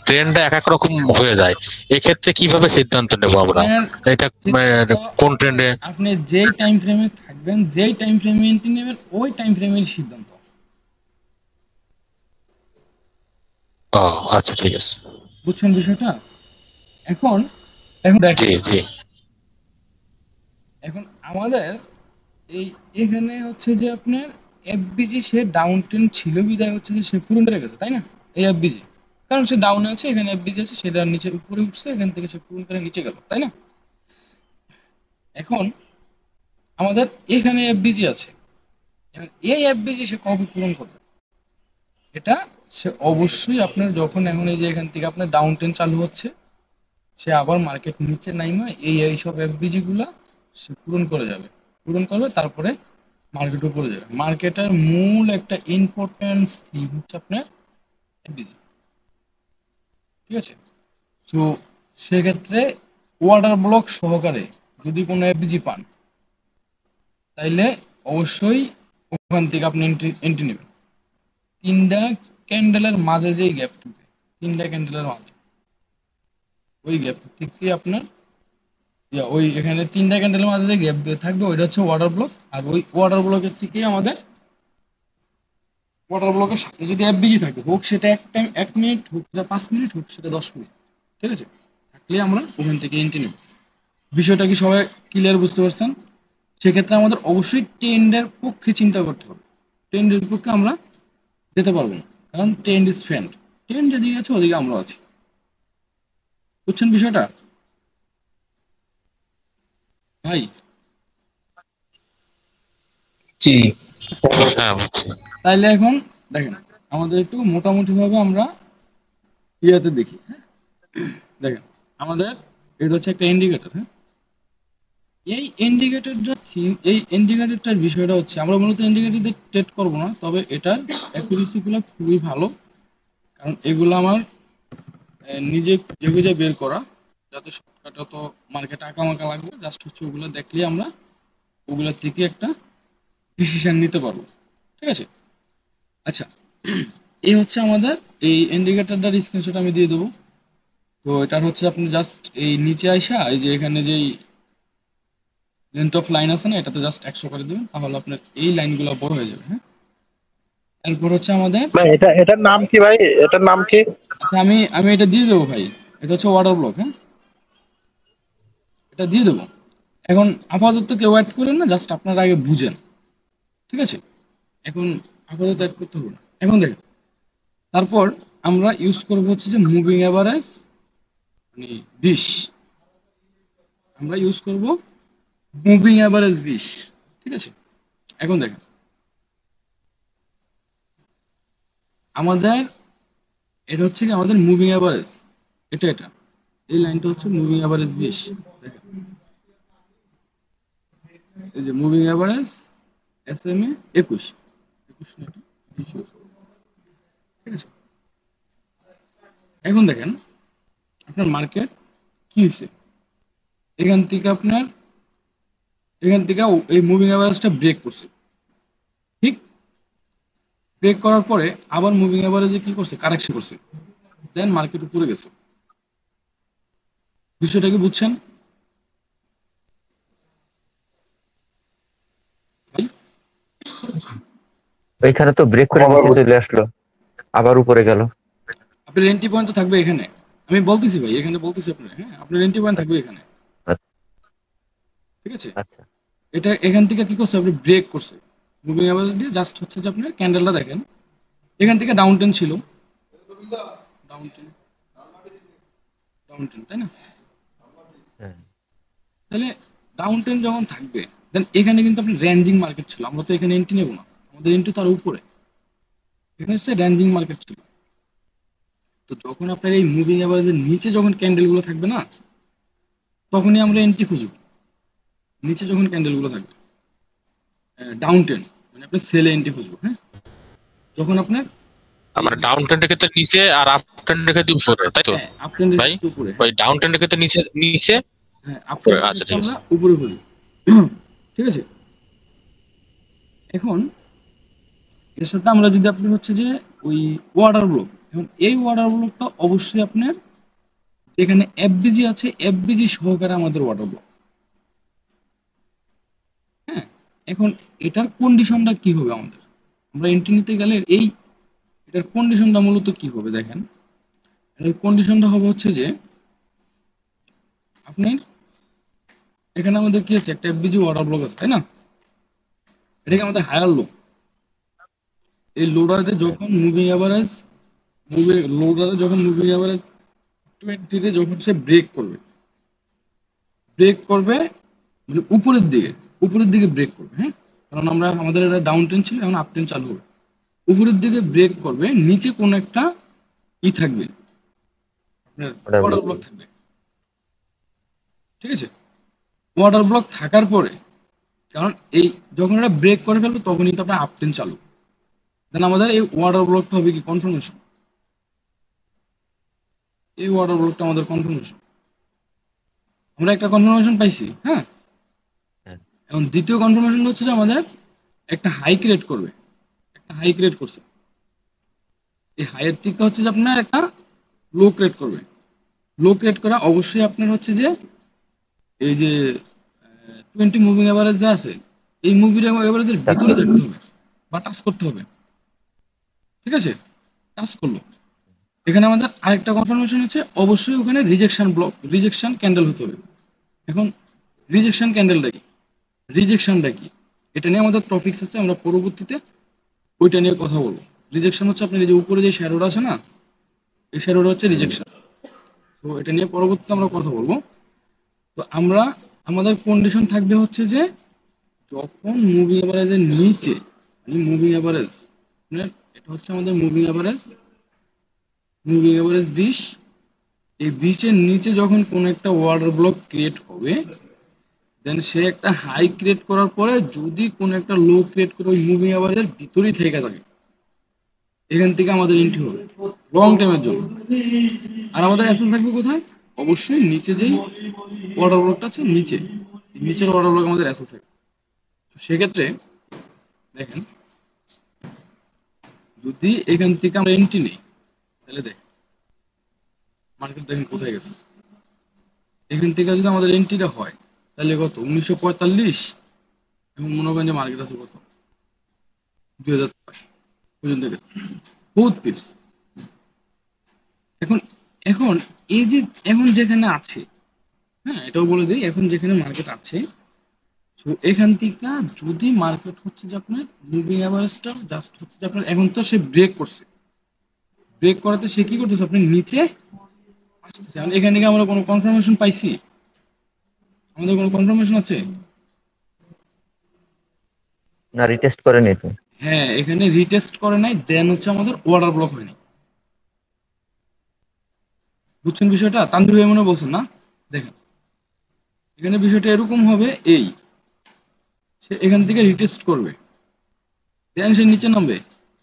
ট্রেন্ডটা এক এক রকম হয়ে যায়। এক্ষেত্রে কিভাবে সিদ্ধান্ত নেব আমরা? আপনার এটা কোন ট্রেন্ডে? আপনি যেই টাইম ফ্রেমে থাকবেন, যেই টাইম ফ্রেমে এন্ট্রি নেবেন, ওই টাইম ফ্রেমের সিদ্ধান্ত। ও আচ্ছা, ঠিক আছে। বুঝছেন বিষয়টা? এখন এখন জি দেখেন, জি। এখন আমাদের এই এখানে হচ্ছে যে আপনার এফবিজি সে ডাউন ট্রেন্ড ছিল বিদায় হচ্ছে যে সে পূরণ করে গেছে, তাই না? এই এফবিজি, কারণ সে ডাউনে আছে, এখানে এফবিজি আছে, সেটা নিচে উপরে উঠছে, এখান থেকে সে পূরণ করে নিচে গেল, তাই না? এখন আমাদের এখানে এফবিজি আছে, এখন এই এফবিজি সে কবে পূরণ করবে? এটা সে অবশ্যই আপনার যখন এখন এই যে এখান থেকে আপনার ডাউন ট্রেন্ড চালু হচ্ছে, সে আবার মার্কেট নিচে নাইমা এইসব এফবিজি গুলা সে পূরণ করে যাবে, পূরণ করবে, তারপরে মার্কেট উপরে যাবে। মার্কেটের মূল একটা ইম্পর্টেন্স থিম হচ্ছে আপনার এফবিজি। ঠিক আছে, তো সেক্ষেত্রে ওয়াটার ব্লক সহকারে যদি কোনো এফবিজি পান, তাইলে অবশ্যই ওখান থেকে আপনি এন্ট্রি নেবেন। তিনটা ক্যান্ডেলের মাঝে যেই গ্যাপ থাকবে, তিনটা ক্যান্ডেলের মাঝে ওই গ্যাপ থেকে আপনার ওই এখানে তিনটা ক্যান্ডেলের মাঝে যে গ্যাপ থাকবে ওইটা হচ্ছে ওয়াটার ব্লক। আর ওই ওয়াটার ব্লকের থেকেই আমাদের ওয়াটার ব্লকের সাথে যদি এফবিজি থাকে, হোক সেটা 1 মিনিট, হোক সেটা 5 মিনিট, হোক সেটা 10 মিনিট, ঠিক আছে, থাকলে আমরা ওখান থেকে এন্ট্রি নেব। বিষয়টা কি সবাই ক্লিয়ার বুঝতে পারছেন? সেক্ষেত্রে আমাদের অবশ্যই ট্রেন্ডের পক্ষে চিন্তা করতে হবে। ট্রেন্ডের পক্ষে আমরা যেতে পারবো না, কারণ ট্রেন্ড ইজ ফ্রেন্ড। ট্রেন্ড যেদিকে আছে ওদিকে আমরা আছি। বুঝছেন বিষয়টা ভাই? জি। হ্যাঁ, বুঝছি। তাইলে এখন দেখেন, আমাদের একটু মোটামুটি ভাবে আমরা ইয়াতে দেখি। হ্যাঁ, দেখেন আমাদের এটা হচ্ছে একটা ইন্ডিকেটর। হ্যাঁ, এই ইন্ডিকেটরটার বিষয়টা হচ্ছে আমরা মূলত ইন্ডিকেটর দিয়ে ট্রেড করবো না, তবে এটার অ্যাকুরেসি গুলো খুবই ভালো, কারণ এগুলো আমার নিজে খুঁজে খুঁজে বের করা, যাতে শর্টকাটে অত মার্কেট আঁকামাকা লাগবে, জাস্ট হচ্ছে ওগুলো দেখলেই আমরা ওগুলোর থেকে একটা ডিসিশন নিতে পারবো। ঠিক আছে, আচ্ছা এই হচ্ছে আমাদের এই ইন্ডিকেটরটার স্ক্রিনশট আমি দিয়ে দেবো। তো এটার হচ্ছে আপনি জাস্ট এই নিচে আইসা এই যে এখানে যেই লেন্থ অফ লাইন আছে না, এটাতে জাস্ট 100 করে দেবেন, তাহলে আপনার এই লাইনগুলো বড় হয়ে যাবে। হ্যাঁ, এরপর হচ্ছে আমাদের, ভাই এটার নাম কি ভাই? এটার নাম কি? আচ্ছা আমি আমি এটা দিয়ে দেবো ভাই, এটা হচ্ছে ওয়াটার ব্লক। হ্যাঁ, এটা দিয়ে দেবো। এখন আপাতত কেউ অ্যাড করেন না, জাস্ট আপনারা আগে বুঝেন, ঠিক আছে? এখন আপাতত অ্যাড করতে হবে না। এখন দেখেন, তারপর আমরা ইউজ করবো হচ্ছে যে মুভিং অ্যাভারেজ মানে 20, আমরা ইউজ করব মুভিং অ্যাভারেজ 20, ঠিক আছে? এখন দেখেন আমাদের এটা হচ্ছে কি আমাদের মুভিং অ্যাভারেজ, এটা এই লাইনটা হচ্ছে মুভিং অ্যাভারেজ 20। দেখেন এই যে মুভিং অ্যাভারেজ SMA 21 না, এটা 20 use করব, ঠিক আছে? এখন দেখেন আপনার মার্কেট কি হয়েছে, এখান থেকে এই মুভিং অ্যাভারেজটা ব্রেক করছে, ঠিক? ব্রেক করার পরে আবার মুভিং অ্যাভারেজে কি করছে, কারেকশন করছে, দেন মার্কেট উপরে গেছে। বিষয়টা কি বুঝছেন ভাই? ওইখানে তো ব্রেক করে নিচে চলে আসলো, আবার উপরে গেল। আপনার এন্ট্রি পয়েন্ট তো থাকবে এখানে, আমি বলতেছি ভাই, এখানে বলতেছি আপনার, হ্যাঁ আপনার এন্ট্রি পয়েন্ট থাকবে এখানে, ঠিক আছে? আচ্ছা এটা এখান থেকে কি করছে, আপনি ব্রেক করছে মুভিং অ্যাভারেজ দিয়ে, জাস্ট হচ্ছে যে আপনার ক্যান্ডেলটা দেখেন, এখান থেকে ডাউন টেন ছিল, ডাউন টেন, তাই না? হ্যাঁ। তাহলে ডাউন টেন যখন থাকবে, দেন এখানে কিন্তু আপনার রেঞ্জিং মার্কেট ছিল, আমরা তো এখানে এন্ট্রি নেব না, আমাদের এন্ট্রি তার উপরে, এখানে হচ্ছে রেঞ্জিং মার্কেট ছিল। তো যখন আপনার এই মুভিং অ্যাভারেজের নিচে যখন ক্যান্ডেল গুলো থাকবে না, তখনই আমরা এন্ট্রি খুঁজব। নিচে যখন ক্যান্ডেল গুলো থাকবে ডাউন টেন, মানে আপনি সেলে এন্ট্রি খুঁজবো। হ্যাঁ, যখন আপনার আমার ডাউন ট্রেন্ডের ক্ষেত্রে নিচে আর আপ ট্রেন্ডের ক্ষেত্রে উপরে, তাই তো আপ ট্রেন্ডের ভাই? উপরে, ওই ডাউন ট্রেন্ডের ক্ষেত্রে নিচে নিচে হ্যাঁ আপ উপরে, ট্রেন্ডের আচ্ছা ক্ষেত্রে ঠিক আমরা আছে। উপরে খুঁজবো। ঠিক আছে? এখন এর সাথে আমরা যদি আপনি হচ্ছে যে ওই ওয়াটার ব্লক, এখন এই ওয়াটার ব্লকটা অবশ্যই আপনার যেখানে এফবিজি আছে, এফবিজি সহকারে আমাদের ওয়াটার ব্লক। হ্যাঁ, এখন এটার কন্ডিশনটা কি হবে আমাদের, আমরা এন্ট্রি নিতে গেলে এটার কন্ডিশনটা মূলত কি হবে দেখেন, এটার কন্ডিশনটা হবে হচ্ছে যে আপনার এখানে আমাদের কি আছে, একটা এফবিজি ওয়াটার ব্লক আছে, তাই না? এটাকে আমাদের হায়ার লো, এই লোডারে যখন মুভিং অ্যাভারেজ মুভিং অ্যাভারেজ 20 যখন সে ব্রেক করবে মানে উপরের দিকে ব্রেক করবে। হ্যাঁ, কারণ আমাদের এটা ডাউন ট্রেন ছিল, এখন আপ ট্রেন চালু হবে, উপরের দিকে ব্রেক করবে, নিচে কোন একটা থাকবে, আপনার ওয়াটার ব্লক থাকবে, ঠিক আছে? ওয়াটার ব্লক থাকার পরে, কারণ এই যখন এটা ব্রেক করে ফেলবে তখনই তো আপনার আপ ট্রেন চালু, দেন আমাদের এই ওয়াটার ব্লকটা হবে কি কনফার্মেশন, এই ওয়াটার ব্লকটা আমাদের কনফার্মেশন, আমরা একটা কনফার্মেশন পাইছি। হ্যাঁ, এখন দ্বিতীয় কনফার্মেশন হচ্ছে যে আমাদের একটা হাই ক্রিয়েট করবে, একটা হাই ক্রিয়েট করছে, এই হাইয়ের থেকে হচ্ছে যে আপনার একটা লো ক্রিয়েট করবে, লো ক্রিয়েট করা অবশ্যই আপনার হচ্ছে যে এই যে 20 মুভিং অ্যাভারেজ যা আছে, এই মুভিং অ্যাভারেজের ভিতরে থাকতে হবে বা টাচ করতে হবে, ঠিক আছে? টাচ করলো, এখানে আমাদের আরেকটা কনফার্মেশন হচ্ছে অবশ্যই ওখানে রিজেকশন ক্যান্ডেল হতে হবে। এখন রিজেকশনটা কি এটা নিয়ে আমাদের টপিকস আছে, আমরা পরবর্তীতে ওইটা নিয়ে কথা বলবো। রিজেকশন হচ্ছে আপনার এই যে উপরে যে শ্যাডোটা আছে না, এই শ্যাডোটা হচ্ছে রিজেকশন, তো এটা নিয়ে পরবর্তীতে আমরা কথা বলবো। তো আমাদের কন্ডিশন থাকবে হচ্ছে যে যখন মুভিং অ্যাভারেজের নিচে, মানে মুভিং অ্যাভারেজ এটা হচ্ছে আমাদের মুভিং অ্যাভারেজ 20, এই 20 এর নিচে যখন কোন একটা ওয়াটার ব্লক ক্রিয়েট হবে, দেন সে একটা হাই ক্রিয়েট করার পরে যদি কোন একটা লো ক্রিয়েট করে ওই মুভিং অ্যাভারেজের ভিতরেই থেকে থাকে, এখান থেকে আমাদের এন্ট্রি হবে লং টাইমের জন্য। আর আমাদের অ্যাকশন থাকবে কোথায়, অবশ্যই নিচে যেই ওয়াটার ব্লকটা আছে, নিচের ওয়াটার ব্লক আমাদের অ্যাকশন থাকবে। তো সেক্ষেত্রে দেখেন, যদি এখান থেকে আমরা এন্ট্রি নেই তাহলে দেখ মার্কেট দেখেন কোথায় গেছে। এখান থেকে যদি আমাদের এন্ট্রিটা হয় তাহলে কত 1945 এবং মনে করেন যে মার্কেট আছে কত 2000 পর্যন্ত গেছে বহুত পিপস। এখন এখন এই যে এখন যেখানে আছে, হ্যাঁ এটাও বলে দিই, এখন যেখানে মার্কেট আছে তো এখান থেকে যদি মার্কেট হচ্ছে যে আপনার মুভিং অ্যাভারেজটা জাস্ট হচ্ছে যে আপনার এখন তো সে ব্রেক করছে, ব্রেক করাতে সে কি করতেছে আপনি নিচে আসতেছে। এখান থেকে আমরা কোনো কনফার্মেশন পাইছি? আমাদের কোনো কনফার্মেশন আছে? না, রিটেস্ট করে নি তো। হ্যাঁ এখানে রিটেস্ট করে নাই, দেন হচ্ছে আমাদের অর্ডার ব্লক হয়নি। বুঝছেন বিষয়টা? তানভীর ভাই মনে বলছেন না? দেখেন এখানে বিষয়টা এরকম হবে, এই সে এখান থেকে রিটেস্ট করবে, দেন সে নিচে নামবে,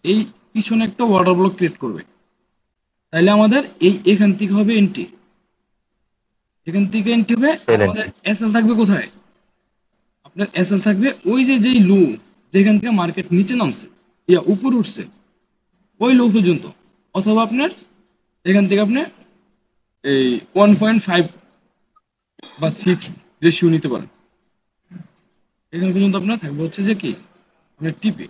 এই পিছনে একটা অর্ডার ব্লক ক্রিয়েট করবে, তাহলে আমাদের এই এখান থেকে হবে এন্ট্রি, এখান থেকে এন্ট্রি হবে। আমাদের এসএল থাকবে কোথায়? আপনার এসএল থাকবে ওই যে যেই লো যেখান থেকে মার্কেট নিচে নামছে ইয়া উপরে উঠছে ওই লো পর্যন্ত, অথবা আপনার এখান থেকে আপনি এই 1.5 বা 6 রেশিও নিতে পারেন। এখান পর্যন্ত আপনার থাকবে হচ্ছে যে কি আপনার টিপি।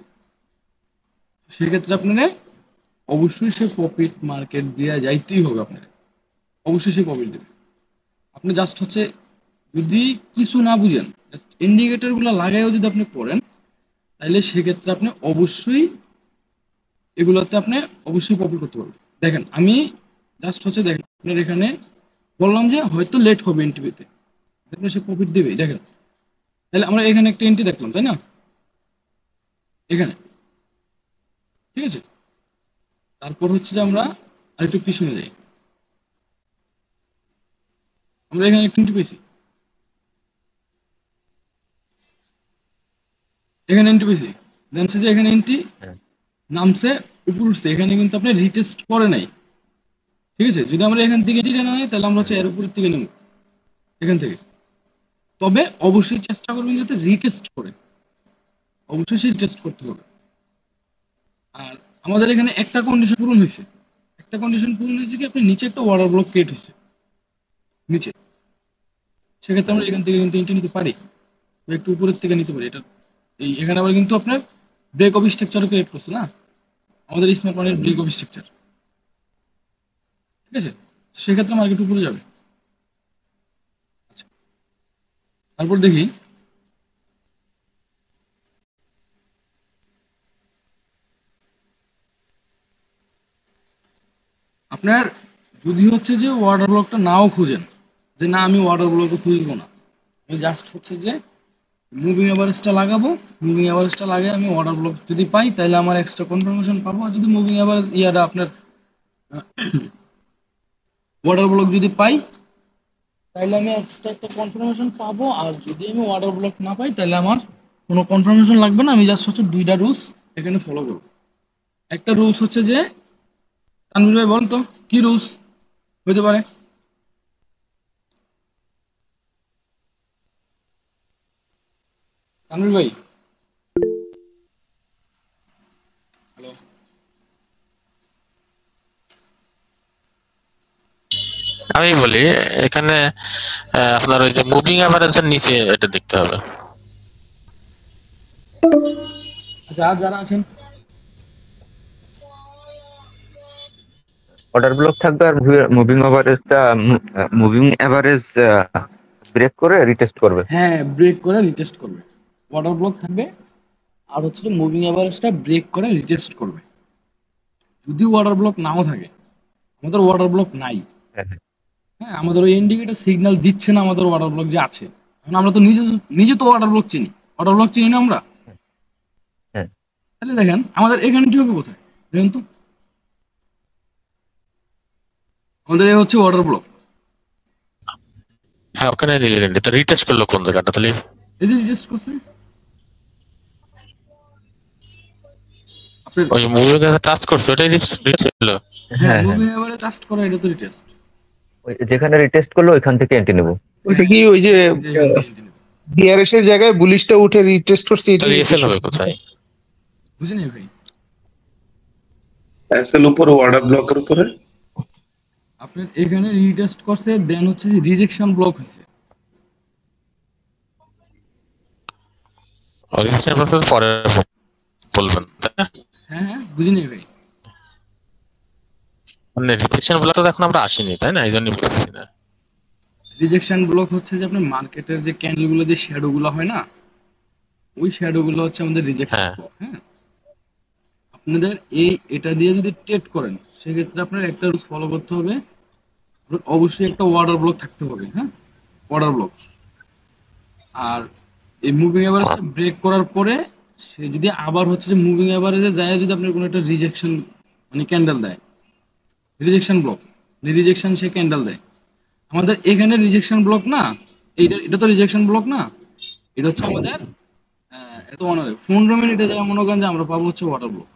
সেক্ষেত্রে আপনারা অবশ্যই সে প্রফিট মার্কেট দিয়ে যাইতেই হবে, আপনার অবশ্যই সে প্রফিট দেবে। আপনি জাস্ট হচ্ছে যদি কিছু না বুঝেন জাস্ট ইন্ডিকেটর গুলো লাগাইও যদি আপনি করেন তাহলে সেক্ষেত্রে আপনি অবশ্যই এগুলোতে আপনি অবশ্যই প্রফিট করতে পারবেন। দেখেন আমি জাস্ট হচ্ছে দেখেন আপনার এখানে বললাম যে হয়তো লেট হবে এন্ট্রিতে, আপনি সে প্রফিট দেবে। দেখেন তাহলে আমরা এখানে একটা এন্ট্রি দেখলাম তাই না, এখানে ঠিক আছে। তারপর হচ্ছে যে আমরা আরেকটু পিছনে যাই, আমরা এখানে একটা এন্ট্রি পেয়েছি, এখানে এন্ট্রি পেয়েছি, দেন যে এখানে এন্ট্রি নামছে উপর উঠছে, এখানে কিন্তু আপনি রিটেস্ট করে নাই, ঠিক আছে। যদি আমরা এখান থেকে এন্ট্রি না নেই তাহলে আমরা হচ্ছে এর উপরের থেকে নেব এখান থেকে, তবে অবশ্যই চেষ্টা করবেন যাতে রিটেস্ট করে, অবশ্যই সেই টেস্ট করতে হবে। আর আমাদের এখানে একটা কন্ডিশন পূরণ হয়েছে, একটা কন্ডিশন পূরণ হয়েছে কি আপনি নিচে একটা অর্ডার ব্লক ক্রিয়েট হয়েছে নিচে, সেক্ষেত্রে আমরা এখান থেকে কিন্তু এন্ট্রি নিতে পারি বা একটু উপরের থেকে নিতে পারি। এটা এই এখানে আবার কিন্তু আপনার ব্রেক অফ স্ট্রাকচারও ক্রিয়েট করছে না আমাদের স্মার্ট মানির ব্রেক অফ স্ট্রাকচার, ঠিক আছে। সেক্ষেত্রে মার্কেট উপরে যাবে। আচ্ছা তারপর দেখি আপনার যদি হচ্ছে যে অর্ডার ব্লকটা নাও খুঁজেন, যে না আমি অর্ডার ব্লকে খুঁজবো না, আমি জাস্ট হচ্ছে যে মুভিং এভারেজটা লাগাবো, মুভিং এভারেজটা লাগিয়ে আমি অর্ডার ব্লক যদি পাই তাহলে আমার এক্সট্রা কনফার্মেশন পাবো। আর যদি মুভিং এভারেজ ইয়াটা আপনার অর্ডার ব্লক যদি পাই তাহলে আমি এক্সট্রা একটা কনফার্মেশন পাবো, আর যদি আমি অর্ডার ব্লক না পাই তাহলে আমার কোনো কনফার্মেশন লাগবে না। আমি জাস্ট হচ্ছে দুইটা রুলস এখানে ফলো করবো। একটা রুলস হচ্ছে যে তানভীর ভাই বল তো কি রুলস হইতে পারে? তানভীর ভাই হ্যালো, আমি বলি এখানে আপনার ওই যে মুভিং অ্যাভারেজের নিচে এটা দেখতে হবে। আচ্ছা আর যারা আছেন অর্ডার ব্লক থাকবে আর মুভিং এভারেজ ব্রেক করে রিটেস্ট করবে। হ্যাঁ ব্রেক করে রিটেস্ট করবে, অর্ডার ব্লক থাকবে আর হচ্ছে মুভিং এভারেজটা ব্রেক করে রিটেস্ট করবে। যদি অর্ডার ব্লক নাও থাকে, আমাদের অর্ডার ব্লক নাই, হ্যাঁ আমাদের ওই ইন্ডিকেটর সিগন্যাল দিচ্ছে না আমাদের অর্ডার ব্লক যে আছে, এখন আমরা তো নিজে তো অর্ডার ব্লক চিনি, অর্ডার ব্লক চিনি না আমরা, তাহলে দেখেন আমাদের এখানে কি হবে কোথায় দেখেন তো, আমাদের এই হচ্ছে অর্ডার ব্লক, হ্যাঁ ওখানে রিটেস্ট করলো কোন জায়গাটা তাহলে? এই যে রিটেস্ট করছে ওই মুভিং এ টাচ করছে ওটাই রিটেস্ট হলো। হ্যাঁ মুভিং এভারেজ টাচ করা এটা তো রিটেস্ট, যেখানে রিটেস্ট করলো ওইখান থেকে এন্ট্রি নেব। ওইটা কি ওই যে ডিআরএস এর জায়গায় বুলিশটা উঠে রিটেস্ট করছে, এটা তাহলে এসএল হবে কোথায়? বুঝিনি ভাই। এসএল উপরে ওয়াটার ব্লকের উপরে আপনার এখানে রিটেস্ট করছে, দেন হচ্ছে যে রিজেকশন ব্লক হয়েছে। রিজেকশন প্রসেস পরে বলবেন, তাই না? হ্যাঁ হ্যাঁ, বুঝিনি ভাই। মানে রিজেকশন বলা তো এখন আমরা আসিনি, তাই না? এই জন্য বুঝতেছি না। রিজেকশন ব্লক হচ্ছে যে আপনার মার্কেটের যে ক্যান্ডেল গুলো, যে শ্যাডো গুলো হয় না, ওই শ্যাডো গুলো হচ্ছে আমাদের রিজেকশন হ্যাঁ। ব্লক। হ্যাঁ, আপনাদের এটা দিয়ে যদি ট্রেড করেন, সেক্ষেত্রে আপনার একটা রুলস ফলো করতে হবে, অবশ্যই একটা ওয়াটার ব্লক থাকতে হবে। হ্যাঁ, ওয়াটার ব্লক। আর এই মুভিং এভারেজটা ব্রেক করার পরে সে যদি আবার হচ্ছে যে মুভিং এভারেজে যায়, যদি আপনার কোনো একটা রিজেকশন মানে ক্যান্ডেল দেয়, রিজেকশন ব্লক, রিজেকশন সে ক্যান্ডেল দেয়, আমাদের এখানে রিজেকশন ব্লক না, এটা তো রিজেকশন ব্লক না, এটা হচ্ছে আমাদের এটা তো মনে হয় 15 মিনিটে যায়, মনে করেন যে আমরা পাবো হচ্ছে ওয়াটার ব্লক।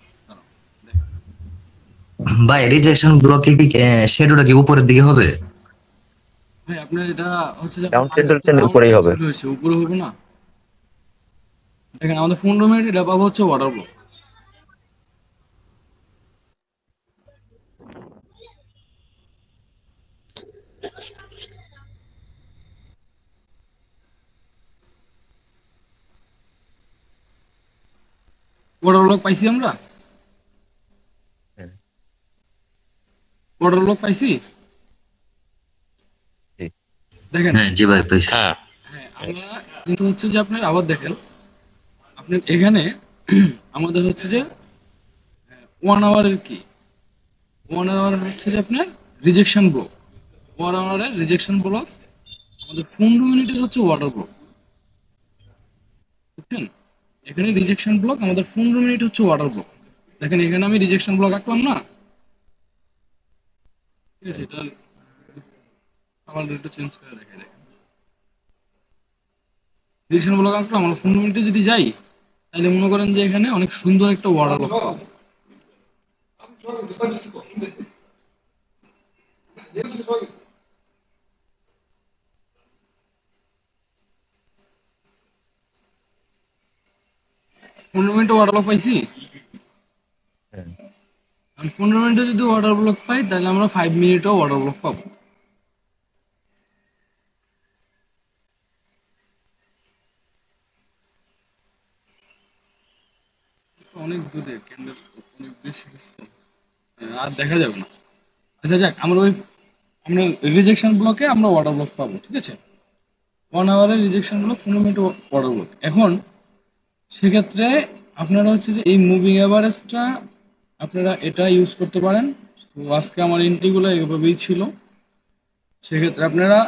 ভাই রিজেকশন ব্লকে কি শ্যাডোটা কি উপরের দিকে হবে? ভাই আপনার এটা হচ্ছে যে ডাউন ট্রেন্ড উপরেই হবে। উপরে হবে না। দেখেন আমাদের 15 মিনিট এটা পাবো হচ্ছে ওয়াটার ব্লক। ওয়াটার ব্লক পাইছি আমরা, ওয়াটার ব্লক পাইছি। দেখেন হ্যাঁ জি ভাই পাইছি। হ্যাঁ, হ্যাঁ, আমরা কিন্তু হচ্ছে যে আপনার আবার দেখেন, আপনার এখানে আমাদের হচ্ছে যে 1 আওয়ারের কি, 1 আওয়ার হচ্ছে যে আপনার রিজেকশন ব্লক, 1 আওয়ারের রিজেকশন ব্লক, আমাদের 15 মিনিটের হচ্ছে ওয়াটার ব্লক। বুঝছেন, এখানে রিজেকশন ব্লক, আমাদের 15 মিনিট হচ্ছে ওয়াটার ব্লক। দেখেন এখানে আমি রিজেকশন ব্লক আঁকলাম না, ঠিক আছে, এটা আবার একটু চেঞ্জ করে দেখে দেখেন, রিজেকশন ব্লক আঁকলাম, আমরা 15 মিনিটে যদি যাই, তাহলে মনে করেন যে এখানে অনেক সুন্দর একটা ওয়াটার ব্লক পাবো। পনেরো মিনিটে ওয়াটার ব্লক পাইছি। 15 মিনিটে যদি ওয়াটার ব্লক পাই, তাহলে আমরা 5 মিনিটেও ওয়াটার ব্লক পাবো। অনেক দূরে ক্যান্ডেল, অনেক বেশি গেছে, আর দেখা যাবে না। আচ্ছা যাক, আমরা রিজেকশন ব্লকে আমরা ওয়াটার ব্লক পাবো, ঠিক আছে। 1 আওয়ারের rejection block, 15 minute water block. এখন সেক্ষেত্রে আপনারা হচ্ছে যে এই মুভিং এভারেজটা আপনারা এটা ইউজ করতে পারেন। তো আজকে আমার এন্ট্রিগুলো এইভাবেই ছিল, সেক্ষেত্রে আপনারা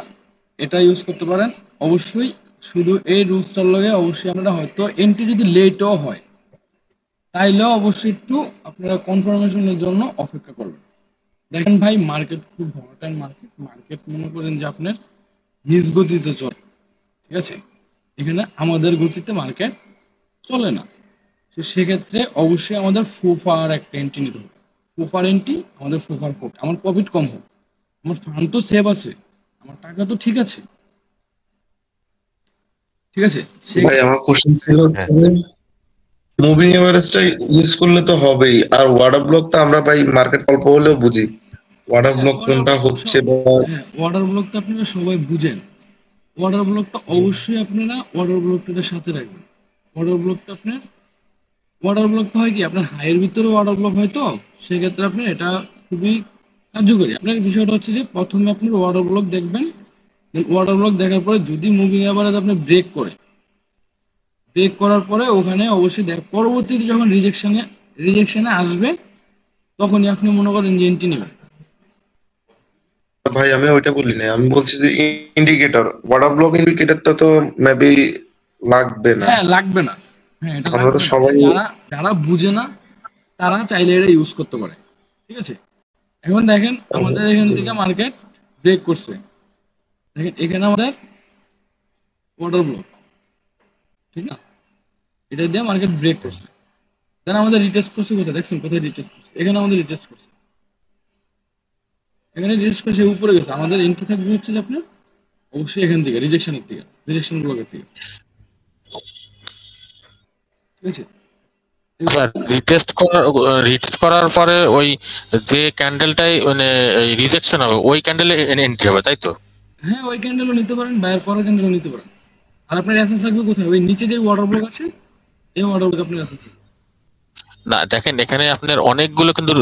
এটা ইউজ করতে পারেন। অবশ্যই শুধু এই রুলসটার লগে অবশ্যই আপনারা হয়তো এন্ট্রি যদি লেটও হয়, তাইলেও অবশ্যই একটু আপনারা কনফার্মেশনের জন্য অপেক্ষা করবেন। দেখেন ভাই, মার্কেট খুব ভলাটাইল মার্কেট, মার্কেট মনে করেন যে আপনার নিজ গতিতে চলে, ঠিক আছে। এখানে আমাদের গতিতে মার্কেট চলে না। তো সেক্ষেত্রে অবশ্যই আমাদের ফুফার একটা এন্ট্রি নিতে হবে। ফুফার এন্ট্রি, আমাদের ফুফার কোড, আমার প্রফিট কম হোক, আমার ফান্ড তো সেভ আছে, আমার টাকা তো ঠিক আছে, ঠিক আছে। ভাই আমার কোশ্চেন ছিল যে মুভিং এভারেজটা ইউজ করলে তো হবেই, আর ওয়াটার ব্লক তো আমরা ভাই মার্কেট অল্প হলেও বুঝি ওয়াটার ব্লক কোনটা হচ্ছে বা হ্যাঁ, ওয়াটার ব্লকটা আপনারা সবাই বুঝেন। ওয়াটার ব্লকটা অবশ্যই আপনারা ওয়াটার ব্লকটার সাথে রাখবেন। ওয়াটার ব্লকটা আপনার, ওয়াটার ব্লকটা হয় কি, আপনার হাইয়ের ভিতরে ওয়াটার ব্লক হয়, তো সেক্ষেত্রে আপনার এটা খুবই কার্যকরী। আপনার বিষয়টা হচ্ছে যে প্রথমে আপনি ওয়াটার ব্লক দেখবেন, ওয়াটার ব্লক দেখার পরে যদি মুভিং এভারেজ আপনি ব্রেক করে, ব্রেক করার পরে ওখানে অবশ্যই পরবর্তীতে যখন রিজেকশনে আসবে, তখনই আপনি মনে করেন যে এন্ট্রি নেবেন। ভাই আমি ওইটা বলি না, আমি বলছি যে ইন্ডিকেটর, ওয়াটার ব্লক ইন্ডিকেটরটা তো মেবি লাগবে না। হ্যাঁ, লাগবে না। হ্যাঁ, এটা আমরা তো লাগবে না। সবাই যারা যারা বুঝে না, তারা চাইলে এটা ইউজ করতে পারে, ঠিক আছে। এখন দেখেন আমাদের এখান থেকে মার্কেট ব্রেক করছে, দেখেন এখানে আমাদের ওয়াটার ব্লক, ঠিক না, এটা দিয়ে মার্কেট ব্রেক করছে, দেন আমাদের রিটেস্ট করছে কোথায়, দেখছেন কোথায় রিটেস্ট করছে, এখানে আমাদের রিটেস্ট করছে, এখানে রিটেস্ট করছে, উপরে গেছে। আমাদের এন্ট্রি থাকবে হচ্ছে যে আপনার অবশ্যই এখান থেকে রিজেকশনের থেকে, রিজেকশন ব্লকের থেকে, ঠিক আছে। রিটেস্ট করার পরে ওই যে ক্যান্ডেলটাই মানে রিজেকশন হবে ওই ক্যান্ডেলে এন্ট্রি হবে, তাই তো? হ্যাঁ, ওই ক্যান্ডেলও নিতে পারেন, বাইরের পরের ক্যান্ডেলও নিতে পারেন। আর আপনার অ্যাসেস থাকবে কোথায়? ওই নিচে যে ওয়াটার ব্লক আছে, এই ওয়াটার ব্লক আপনার অ্যাসেস থাকবে। না দেখেন, এখানে আপনার অনেকগুলো কিন্তু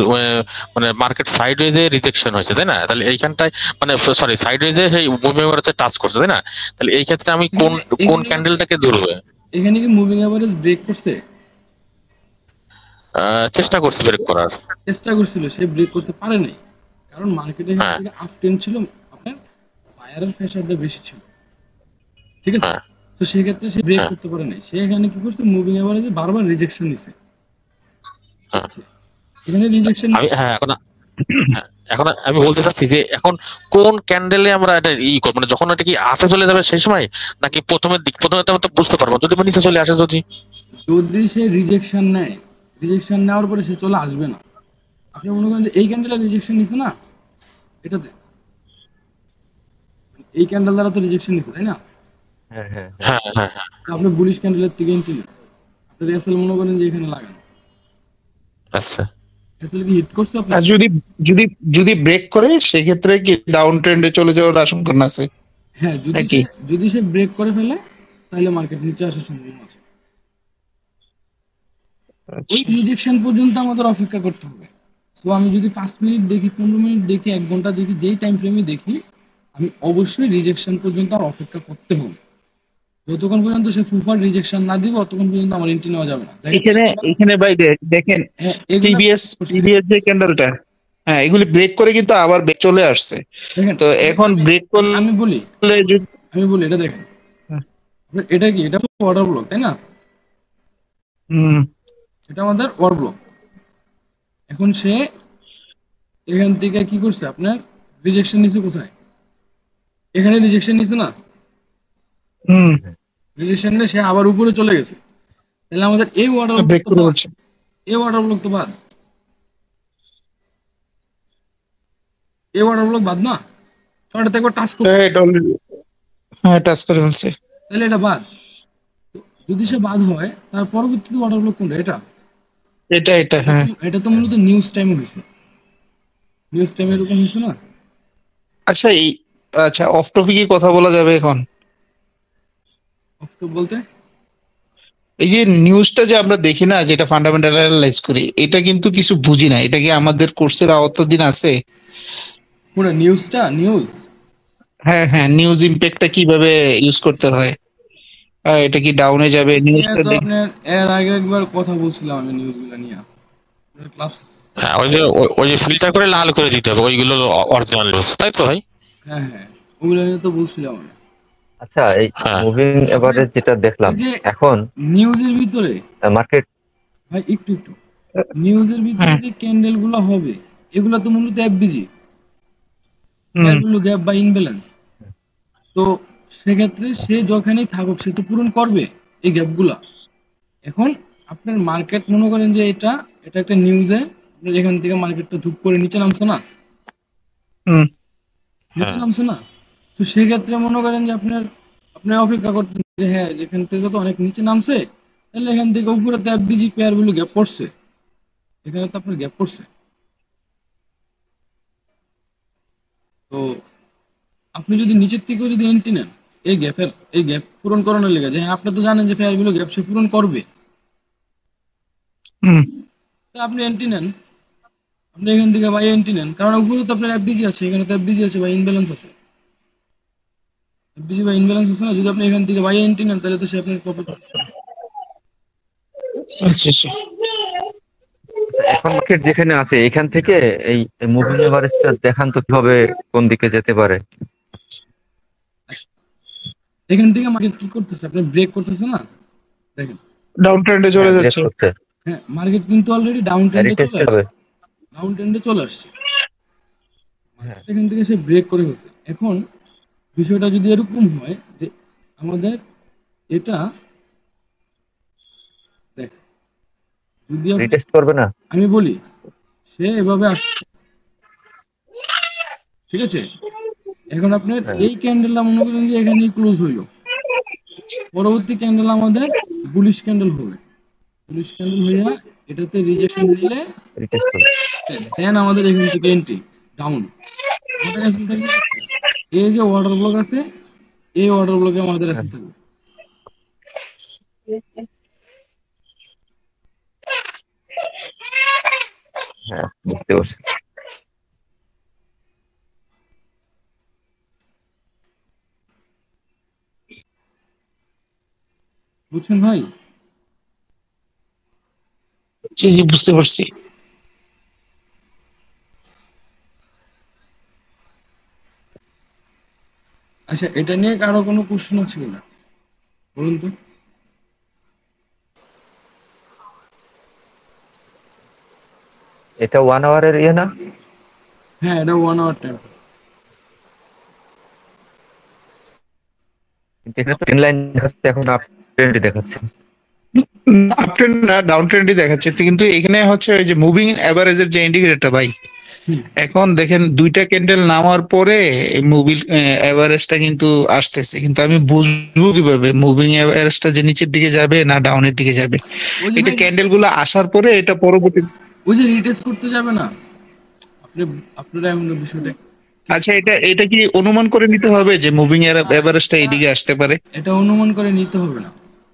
মানে মার্কেট সাইডওয়েজে রিজেকশন হয়েছে, তাই না? তাহলে এইখানটায় মানে সরি সাইডওয়েজে সেই মুভিং এভারেজে টাচ করছে, তাই না? তাহলে এই ক্ষেত্রে আমি কোন কোন ক্যান্ডেলটাকে ধরবো? এখানে কি মুভিং অ্যাভারেজ ব্রেক করছে? চেষ্টা করছি ব্রেক করার। চেষ্টা করছিল, সে ব্রেক করতে পারে নাই, কারণ মার্কেটে হ্যাঁ। থেকে আপ ট্রেন্ড ছিল, আপনার বায়ারের প্রেসারটা বেশি ছিল, ঠিক আছে? হ্যাঁ। তো সেই ক্ষেত্রে সে ব্রেক হ্যাঁ। করতে পারে নাই, সে এখানে কি করছে, মুভিং অ্যাভারেজে বারবার রিজেকশন নিছে। হ্যাঁ। এখানে রিজেকশন আমি এখন আমি বলতে চাচ্ছি যে এখন কোন ক্যান্ডেলে আমরা এটা করবো, মানে যখন এটা কি আপে চলে যাবে সেই সময়, নাকি প্রথমের দিক? প্রথমে তো আমরা তো বুঝতে পারবো যদি নিচে চলে আসে। যদি সে রিজেকশন নেয়, রিজেকশন নেওয়ার পরে সে চলে আসবে না। আপনি মনে করেন যে এই ক্যান্ডেলে রিজেকশন নিছে না, এটাতে এই ক্যান্ডেল দ্বারা তো রিজেকশন নিছে, তাই না? হ্যাঁ হ্যাঁ হ্যাঁ হ্যাঁ হ্যাঁ। তো আপনি বুলিশ ক্যান্ডেলের থেকে এন্ট্রি নেন, আপনার এসএল মনে করেন যে এখানে লাগান, আচ্ছা। এসএল কি হিট করছে আপনি? আর যদি ব্রেক করে সেক্ষেত্রে কি ডাউন ট্রেন্ডে চলে যাওয়ার আশঙ্কা আছে? হ্যাঁ, নাকি? যদি সে ব্রেক করে ফেলে তাহলে মার্কেট নিচে আসার সম্ভাবনা আছে। ওই রিজেকশন পর্যন্ত আমাদের অপেক্ষা করতে হবে। তো আমি যদি 5 মিনিট দেখি, 15 মিনিট দেখি, 1 ঘন্টা দেখি, যেই টাইম ফ্রেমে দেখি, আমি অবশ্যই রিজেকশন পর্যন্ত আর অপেক্ষা করতে হবে। যতক্ষণ পর্যন্ত সে ফুফার রিজেকশন না দিবে ততক্ষণ পর্যন্ত আমার এন্ট্রি নেওয়া যাবে না। এখানে ভাই দেখেন হ্যাঁ, প্রিভিয়াস যে ক্যান্ডেলটা, হ্যাঁ এগুলি ব্রেক করে কিন্তু আবার ব্রেক চলে আসছে। দেখেন, তো এখন ব্রেক করলে আমি বলি এটা দেখেন, হ্যাঁ। এটা কি, এটা অর্ডার ব্লক, তাই না? এটা আমাদের অর্ডার ব্লক। এখন সে এখান থেকে কি করছে, আপনার রিজেকশন নিছে কোথায়? এখানে রিজেকশন নিছে না, রিজেকশন নিয়ে সে আবার উপরে চলে গেছে, তাহলে আমাদের এই ওয়াটার ব্রেক করে বলছে এই ওয়াটার ব্লক তো বাদ, এই ওয়াটার ব্লক বাদ না, তো এটাতে একবার টাচ করতে, এটা অলরেডি হ্যাঁ টাচ করে ফেলছে, তাহলে এটা বাদ। যদি সে বাদ হয় তার পরবর্তীতে ওয়াটার ব্লক কোনটা? এটা হ্যাঁ এটা তো মূলত নিউজ টাইমে হয়েছে, নিউজ টাইমে এরকম হয়েছে না? আচ্ছা অফ টপিকে কথা বলা যাবে এখন? অফ টপ বলতে এই যে নিউজটা যে আমরা দেখি না, যেটা ফান্ডামেন্টাল অ্যানালাইজ করি, এটা কিন্তু কিছু বুঝি না, এটা কি আমাদের কোর্সের আওতাধীন আছে? পুরো নিউজটা হ্যাঁ হ্যাঁ, নিউজ ইমপ্যাক্টটা কিভাবে ইউজ করতে হয়, এটা কি ডাউনে যাবে নিউজটা তো আপনার এর আগে একবার কথা বলছিলাম আমি নিউজগুলো নিয়ে ক্লাস। হ্যাঁ, ওই যে ফিল্টার করে লাল করে দিতে হবে, ওইগুলো অরিজিনাল নিউজ, তাই তো ভাই? হ্যাঁ হ্যাঁ, ওগুলো নিয়ে তো বলছিলাম আমি। আচ্ছা, এই হ্যাঁ। মুভিং এভারেজ যেটা দেখলাম এই যে এখন নিউজের ভিতরে মার্কেট, ভাই একটু নিউজের ভিতরে যে ক্যান্ডেল গুলো হবে, এগুলো তো মূলত এফবিজি, এগুলো গ্যাপ বা ইনব্যালেন্স। তো সেক্ষেত্রে সে যখনই থাকুক সে তো পূরণ করবে এই গ্যাপগুলা। এখন আপনার মার্কেট মনে করেন যে এটা একটা নিউজে আপনার এখান থেকে মার্কেটটা ধুপ করে নিচে নামছে না, নিচে নামছে না, তো সেক্ষেত্রে মনে করেন যে আপনি অপেক্ষা করতেন যে হ্যাঁ যেখান থেকে তো অনেক নিচে নামছে, তাহলে এখান থেকে উপরে তো এফবিজি পেয়ার গুলো গ্যাপ পড়ছে, এখানে তো আপনার গ্যাপ পড়ছে। তো আপনি যদি নিচের থেকে যদি এন্ট্রি নেন এই গ্যাপ পূরণ করানোর লেগে, যে হ্যাঁ আপনি তো জানেন যে পেয়ার গুলো গ্যাপ সে পূরণ করবে, তো আপনি এন্ট্রি নেন, আপনি এখান থেকে বাই এন্ট্রি নেন, কারণ উপরে তো আপনার এফবিজি আছে, এখানে তো এফবিজি আছে বা ইনব্যালেন্স আছে, এফবিজি বা ইনব্যালেন্স আছে না, যদি আপনি এখান থেকে বাই এন্ট্রি নেন তাহলে তো সে আপনার প্রফিট পাচ্ছে। আচ্ছা এখন মার্কেট যেখানে আছে এখান থেকে এই মুভিং এভারেজটা দেখান তো কিভাবে কোন দিকে যেতে পারে? এখান থেকে মার্কেট কি করতেছে, আপনি ব্রেক করতেছে না, দেখেন ডাউন ট্রেন্ডে চলে যাচ্ছে। হ্যাঁ, মার্কেট কিন্তু অলরেডি ডাউন ট্রেন্ডে চলে আসছে, এখান থেকে সে ব্রেক করে ফেলছে। এখন বিষয়টা যদি এরকম হয় যে আমাদের এটা দেখ, যদি রিটেস্ট করবে না, আমি বলি সে এভাবে আসছে, ঠিক আছে? এখন আপনার এই ক্যান্ডেলটা মনে করেন যে এখানেই ক্লোজ হইলো, পরবর্তী ক্যান্ডেল আমাদের বুলিশ ক্যান্ডেল হবে, বুলিশ ক্যান্ডেল হইয়া এটাতে রিজেকশন দিলে রিটেস্ট করবে। দেন আমাদের এখান থেকে এন্ট্রি ডাউন। আমাদের অ্যাসেল থাকবে এই যে ওয়াটার ব্লক আছে, এই ওয়াটার ব্লকে আমাদের অ্যাসেল থাকবে। হ্যাঁ, বুঝতে পারছি। বুঝছেন ভাই? জি জি, বুঝতে পারছি। আচ্ছা, এটা নিয়ে কারো কোনো কোশ্চেন আছে কিনা বলুন তো? এটা 1 আওয়ারের ইয়ে না? হ্যাঁ, এটা 1 আওয়ার টাইম। কিন্তু এখানে তো ট্রেন লাইন দেখাচ্ছে, এখন আপ ট্রেন্ডই দেখাচ্ছে। আপ ট্রেন্ড না, ডাউন ট্রেন্ডই দেখাচ্ছে, কিন্তু এখানে হচ্ছে ওই যে মুভিং এভারেজের যে ইন্ডিকেটরটা ভাই, এখন দেখেন দুইটা ক্যান্ডেল নামার পরে মুভিং এভারেজটা কিন্তু আসতেছে, কিন্তু আমি বুঝবো কিভাবে মুভিং এভারেজটা যে নিচের দিকে যাবে না ডাউনের দিকে যাবে? ওই যে এটা ভাই, ক্যান্ডেল গুলো আসার পরে এটা পরবর্তী। ওই যে রিটেস্ট করতে যাবে না আপনি, আপনারা এমন বিষয়টা আচ্ছা, এটা এটা কি অনুমান করে নিতে হবে যে মুভিং এভারেজটা এইদিকে আসতে পারে? এটা অনুমান করে নিতে হবে না।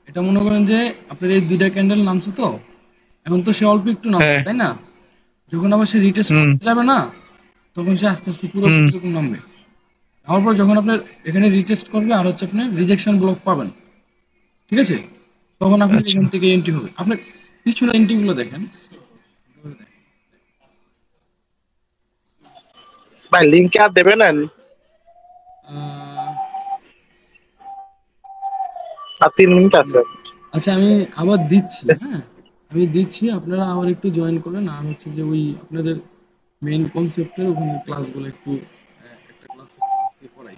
এটা মনে করেন যে আপনার এই দুইটা ক্যান্ডেল নামছে তো, এখন তো সে অল্প একটু নামছে, হ্যাঁ। তাই না? যখন আবার সে রিটেস্ট হুম। করতে যাবে না, তখন সে আস্তে আস্তে পুরো হুম। এরকম নামবে। তারপর যখন আপনার এখানে রিটেস্ট করবে আর হচ্ছে আপনি রিজেকশন ব্লক পাবেন, ঠিক আছে? তখন আপনি আচ্ছা। এখান থেকে এন্ট্রি হবে। আপনার পিছনে এন্ট্রি গুলো দেখেন। ভাই লিংক আর দেবে না? আহ, আর 3 মিনিট আছে। আচ্ছা, আমি আবার দিচ্ছি, হ্যাঁ আমি দিচ্ছি, আপনারা আবার একটু জয়েন করেন। আর হচ্ছে যে ওই আপনাদের মেইন কনসেপ্টের ওখানে ক্লাসগুলো একটু একটা ক্লাস করাই।